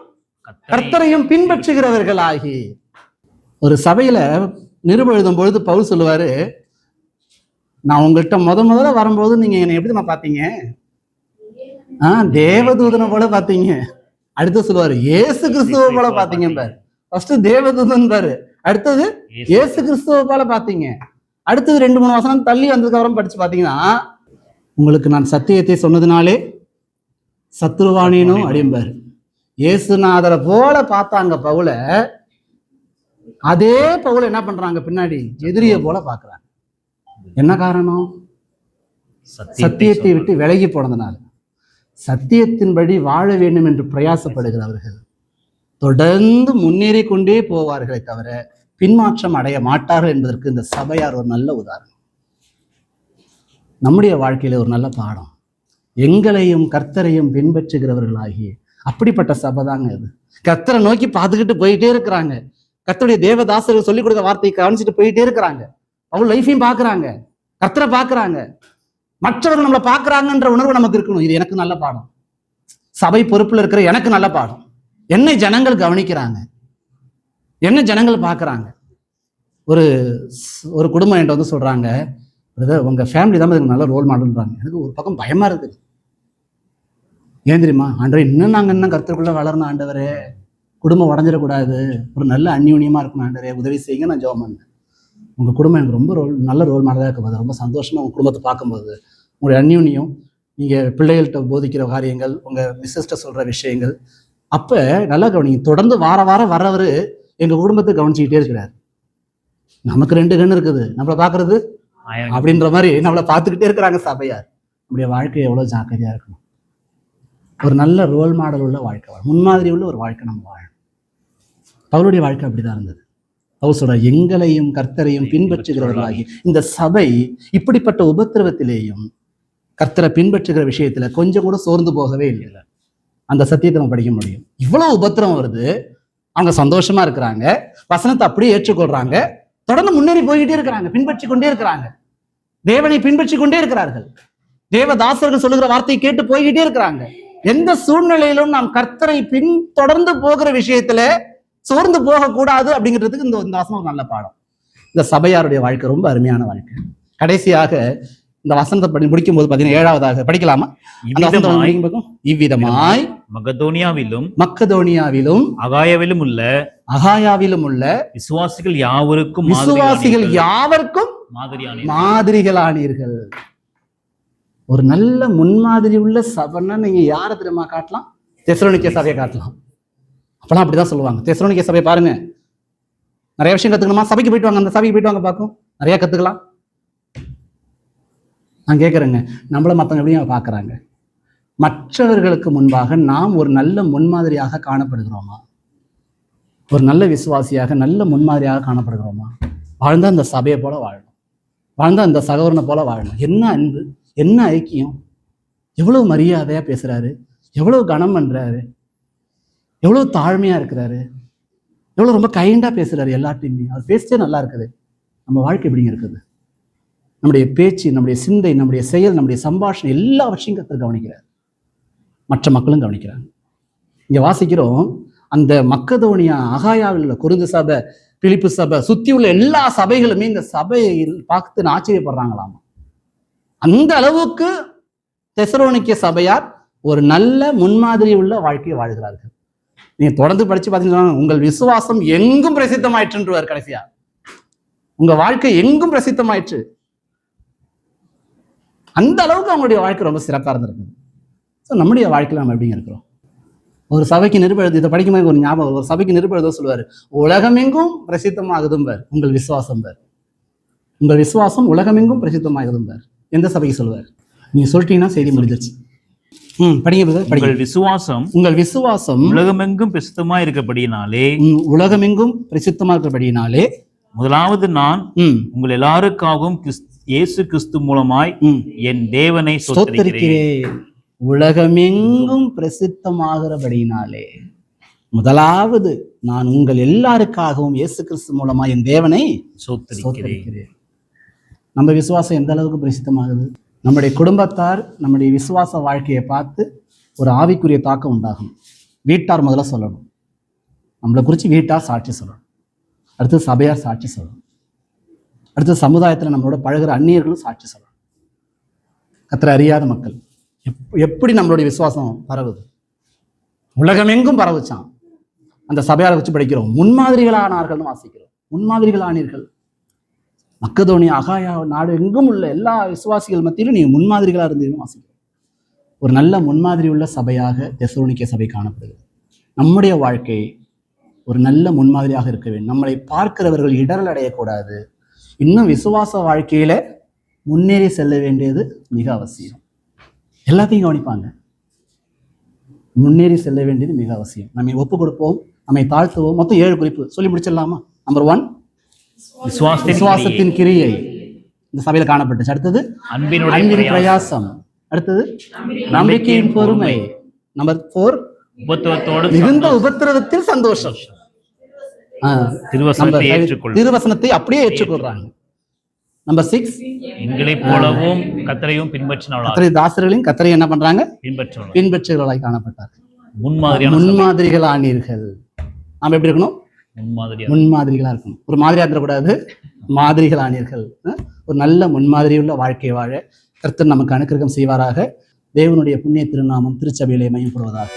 Speaker 1: கர்த்தரையும் பின்பற்றுகிறவர்கள் ஆகி. ஒரு சபையில நிருபம் எழுதும் பொழுது பவுல் சொல்லுவாரு, நான் உங்கள்கிட்ட முதல்ல வரும்போது நீங்க என்னை எப்படி நான் பாத்தீங்க? தேவதூதனை போல பாத்தீங்க. அடுத்து சொல்லுவாரு, இயேசு கிறிஸ்துவ போல பாத்தீங்க பாரு. ஃபர்ஸ்ட் தேவதூதன் பாரு, அடுத்தது இயேசு கிறிஸ்துவ போல பாத்தீங்க. அடுத்தது 2-3 வசனம் தள்ளி வந்ததுக்கு அப்புறம் படிச்சு பாத்தீங்கன்னா, உங்களுக்கு நான் சத்தியத்தை சொன்னதுனாலே சத்ருவானேனும் அடிம்பாரு. இயேசுநாதரை போல பார்த்தாங்க பவுல. அதே பவுல என்ன பண்றாங்க? பின்னாடி எதிரிய போல பாக்குறாங்க. என்ன காரணம்? சத்தியத்தை விட்டு விலகி போனதுனால. சத்தியத்தின்படி வாழ வேண்டும் என்று பிரயாசப்படுகிறவர்கள் தொடர்ந்து முன்னேறி கொண்டே போவார்களே தவிர பின்மாற்றம் அடைய மாட்டார்கள் என்பதற்கு இந்த சபையார் ஒரு நல்ல உதாரணம். நம்முடைய வாழ்க்கையில ஒரு நல்ல பாடம். எங்களையும் கர்த்தரையும் பின்பற்றுகிறவர்களாகி அப்படிப்பட்ட சபை தாங்க இது. கர்த்தரை நோக்கி பார்த்துக்கிட்டு போயிட்டே இருக்கிறாங்க. கர்த்தருடைய தேவதாசர்கள் சொல்லிக் கொடுத்த வார்த்தையை கவனிச்சுட்டு போயிட்டே இருக்கிறாங்க. அவங்க லைஃபையும் பார்க்கறாங்க, கர்த்தரை பார்க்கறாங்க, மற்றவர்கள் நம்மளை பார்க்கறாங்கன்ற உணர்வு நமக்கு இருக்கணும். இது எனக்கு நல்ல பாடம். சபை பொறுப்புல இருக்கிற எனக்கு நல்ல பாடம். என்னை ஜனங்கள் கவனிக்கிறாங்க, என்ன ஜனங்கள் பார்க்கறாங்க. ஒரு குடும்பம் என்கிட்ட வந்து சொல்றாங்க, உங்க ஃபேமிலி தான் எனக்கு நல்ல ரோல் மாடல்ன்றாங்க. எனக்கு ஒரு பக்கம் பயமா இருக்குது. ஏன் தெரியுமா? ஆண்டவரே, இன்னும் நாங்க இன்னும் கர்த்தருக்குள்ள வளரணும் ஆண்டவரே, குடும்பம் உடஞ்சிடக்கூடாது, ஒரு நல்ல அந்யோன்யமா இருக்கணும் ஆண்டவரே, உதவி செய்யுங்க. நான் ஜெபம் பண்ணேன். உங்க குடும்பம் எனக்கு ரொம்ப நல்ல ரோல் மாடலாக இருக்கும்போது ரொம்ப சந்தோஷமா உங்க குடும்பத்தை பார்க்கும்போது, உங்களுடைய அந்யோன்யம், நீங்க பிள்ளைகள்கிட்ட போதிக்கிற காரியங்கள், உங்க மிஸ்ஸஸ்ட சொல்ற விஷயங்கள், அப்ப நல்லா கவனிங்க. தொடர்ந்து வாரம் வர்றவரு எங்க குடும்பத்தை கவனிச்சுக்கிட்டே இருக்கிறார். நமக்கு 2 கண்ணு இருக்குது, நம்மளை பாக்குறது அப்படின்ற மாதிரி நம்மளை பார்த்துக்கிட்டே இருக்கிறாங்க சபையார். நம்முடைய வாழ்க்கை எவ்வளவு ஜாக்கிரதையா இருக்கணும். ஒரு நல்ல ரோல் மாடல் உள்ள வாழ்க்கை, முன்மாதிரி உள்ள ஒரு வாழ்க்கை நம்ம வாழணும். பவுலுடைய வாழ்க்கை அப்படிதான் இருந்தது. பவுல் சொல்ற, எங்களையும் கர்த்தரையும் பின்பற்றுகிறவர்களாகி. இந்த சபை இப்படிப்பட்ட உபத்திரவத்திலேயும் கர்த்தரை பின்பற்றுகிற விஷயத்துல கொஞ்சம் கூட சோர்ந்து போகவே இல்லை. அந்த சத்தியத்தை நம்ம படிக்க முடியும். இவ்வளவு உபத்திரவம் வருது, அவங்க சந்தோஷமா இருக்கிறாங்க, வசனத்தை அப்படியே ஏற்றுக்கொள்றாங்க, தொடர்ந்து முன்னேறி போய்கிட்டே இருக்கிறாங்க, பின்பற்றி கொண்டே இருக்கிறாங்க, தேவனை பின்பற்றி கொண்டே இருக்கிறார்கள், தேவதாசர்கள் சொல்லுகிற வார்த்தையை கேட்டு போய்கிட்டே இருக்கிறாங்க. எந்த சூழ்நிலையிலும் நாம் கர்த்தரை பின்தொடர்ந்து போகிற விஷயத்துல சோர்ந்து போகக்கூடாது அப்படிங்கிறதுக்கு இந்த வசனம் ஒரு நல்ல பாடம். இந்த சபையாருடைய வாழ்க்கை ரொம்ப அருமையான வாழ்க்கை. கடைசியாக இந்த வசனத்தை முடிக்கும் போது 17ஆவதாக படிக்கலாமா? இவ்விதமாய் மக்கதோனியாவிலும் அகாயாவிலும் உள்ள விசுவாசிகள் யாவருக்கும் மாதிரிகளானீர்கள். ஒரு நல்ல முன்மாதிரி உள்ள சபைன்னா நீங்க யாரை தெரியுமா காட்டலாம்? தெசலோனிக்கே சபையை காட்டலாம். அப்பெல்லாம் அப்படிதான் சொல்லுவாங்க. தெசலோனிக்கே சபையை பாருங்க, நிறைய விஷயம் கத்துக்கணுமா? சபைக்கு போயிட்டு வாங்க, அந்த சபைக்கு போயிட்டு வாங்க, பார்க்கும் நிறைய கத்துக்கலாம். நான் கேட்குறேங்க, நம்மள மற்றவங்க எப்படியும் பார்க்குறாங்க? மற்றவர்களுக்கு முன்பாக நாம் ஒரு நல்ல முன்மாதிரியாக காணப்படுகிறோமா? ஒரு நல்ல விசுவாசியாக நல்ல முன்மாதிரியாக காணப்படுகிறோமா? வாழ்ந்தா அந்த சபையை போல வாழணும், வாழ்ந்தா அந்த சகோதரனை போல வாழணும். என்ன அன்பு, என்ன ஐக்கியம், எவ்வளவு மரியாதையா பேசுறாரு, எவ்வளவு கனம் பண்றாரு, எவ்வளவு தாழ்மையா இருக்கிறாரு, எவ்வளவு ரொம்ப கைண்டா பேசுறாரு எல்லாத்தையுமே. அவர் பேசிட்டே நல்லா இருக்குது. நம்ம வாழ்க்கை எப்படிங்க இருக்குது? நம்முடைய பேச்சு, நம்முடைய சிந்தை, நம்முடைய செயல், நம்முடைய சம்பாஷணை எல்லாவற்றையும் கர்த்தர் கவனிக்கிறார். மற்ற மக்களும் கவனிக்கிறாங்க. இங்க வாசிக்கிறோம், அந்த மக்கதோனியா, அகாயாவில் உள்ள கொரிந்து சபை, பிலிப்பு சபை, சுத்தி உள்ள எல்லா சபைகளுமே இந்த சபையில் பார்த்து ஆச்சரியப்படுறாங்களாமா. அந்த அளவுக்கு தெசலோனிக்கே சபையார் ஒரு நல்ல முன்மாதிரி உள்ள வாழ்க்கையை வாழ்கிறார்கள். நீங்க தொடர்ந்து படிச்சு பார்த்தீங்கன்னா உங்கள் விசுவாசம் எங்கும் பிரசித்தமாயிற்றுன்றார் கடைசியா. உங்க வாழ்க்கை எங்கும் பிரசித்தமாயிற்று. அந்த அளவுக்கு அவங்களுடைய வாழ்க்கை ரொம்ப சிறப்பாக இருந்திருக்குது. ஸோ நம்முடைய வாழ்க்கையில் நம்ம எப்படிங்க இருக்கிறோம்? ஒரு சபைக்கு நிருபெழுது, இதை படிக்கும்போது ஒரு ஞாபகம், ஒரு சபைக்கு நிருபெழுத சொல்லுவார், உலகமெங்கும் பிரசித்தமாகுதும்பார் உங்கள் விசுவாசம் பார். உங்கள் விசுவாசம் உலகமெங்கும் பிரசித்தமாகுதும்பார். எந்த சபைக்கு சொல்லுவார்? நீங்க சொல்லிட்டீங்கன்னா செய்தி முடிஞ்சிருச்சு. படிங்க brother, படிங்க.
Speaker 3: உங்கள் விசுவாசம் உலகமெங்கும் பிரசித்தமா இருக்கிறபடியினாலே முதலாவது நான் உங்கள் எல்லாருக்காகவும் இயேசு கிறிஸ்து மூலமாய் என் தேவனை ஸ்தோத்திரிக்கிறேன்.
Speaker 1: உலகமெங்கும் பிரசித்தமாகிறபடியினாலே முதலாவது நான் உங்கள் எல்லாருக்காகவும் இயேசு கிறிஸ்து மூலமா என் தேவனை ஸ்தோத்திரிக்கிறேன். நம்ம விசுவாசம் எந்த அளவுக்கு பிரசித்தமாகுது? நம்முடைய குடும்பத்தார் நம்முடைய விசுவாச வாழ்க்கையை பார்த்து ஒரு ஆவிக்குரிய தாக்கம் உண்டாகும். வீட்டார் முதல்ல சொல்லணும், நம்மளை குறித்து வீட்டார் சாட்சி சொல்லணும். அடுத்து சபையார் சாட்சி சொல்லணும். அடுத்து சமுதாயத்தில் நம்மளோட பழகிற அந்நியர்களும் சாட்சி சொல்லணும். கர்த்தரை அறியாத மக்கள் எப்படி நம்மளுடைய விசுவாசம் பரவுது? உலகமெங்கும் பரவுச்சான். அந்த சபையாரை வச்சு படிக்கிறோம், முன்மாதிரிகளானார்கள்னு வாசிக்கிறோம். முன்மாதிரிகளானீர்கள். மக்கதோனியா, அகாயா நாடு எங்கும் உள்ள எல்லா விசுவாசிகள் மத்தியிலும் நீங்க முன்மாதிரிகளா இருந்தீங்கன்னு வாசிக்கிறோம். ஒரு நல்ல முன்மாதிரி உள்ள சபையாக தெசலோனிக்கே சபை காணப்படுகிறது. நம்முடைய வாழ்க்கை ஒரு நல்ல முன்மாதிரியாக இருக்க வேண்டும். நம்மளை பார்க்கிறவர்கள் இடரல் அடையக்கூடாது. இன்னும் விசுவாச வாழ்க்கையில முன்னேறி செல்ல வேண்டியது மிக அவசியம். எல்லாத்தையும் கவனிப்பாங்க. முன்னேறி செல்ல வேண்டியது மிக அவசியம். நம்மை ஒப்பு கொடுப்போம், நம்மை தாழ்த்துவோம். மொத்தம் 7 குறிப்பு சொல்லி முடிச்சிடலாமா? நம்பர் 1, விசுவாசத்தின் கிரியை இந்த சபையில காணப்பட்டுச்சு. அடுத்தது அன்பின் பிரயாசம். அடுத்தது நம்பிக்கையின் பொறுமை. நம்பர் 4, மிகுந்த உபத்திரவத்தில் சந்தோஷம். திருவசனத்தை அப்படியே ஏற்றுக்கொள்றாங்க. நம்பர் 6,
Speaker 3: எங்களை போலவும் கர்த்தரையும் பின்பற்றினவர்களாக,
Speaker 1: கர்த்தரை தாசர்களையும் கர்த்தரை என்ன பண்றாங்க? பின்பற்றுகிறவர்களாய் காணப்பட்டார்கள். முன்மாதிரிகளானீர்கள். நாம எப்படி இருக்கணும்? முன்மாதிரிகளா இருக்கணும். ஒரு மாதிரியா இருக்கக்கூடாது, மாதிரிகளானீர்கள். ஒரு நல்ல முன்மாதிரியுள்ள வாழ்க்கை வாழ கர்த்தர் நமக்கு அனுக்கிரகம் செய்வாராக. தேவனுடைய புண்ணிய திருநாமம் திருச்சபையிலே மையப்படுவதாக.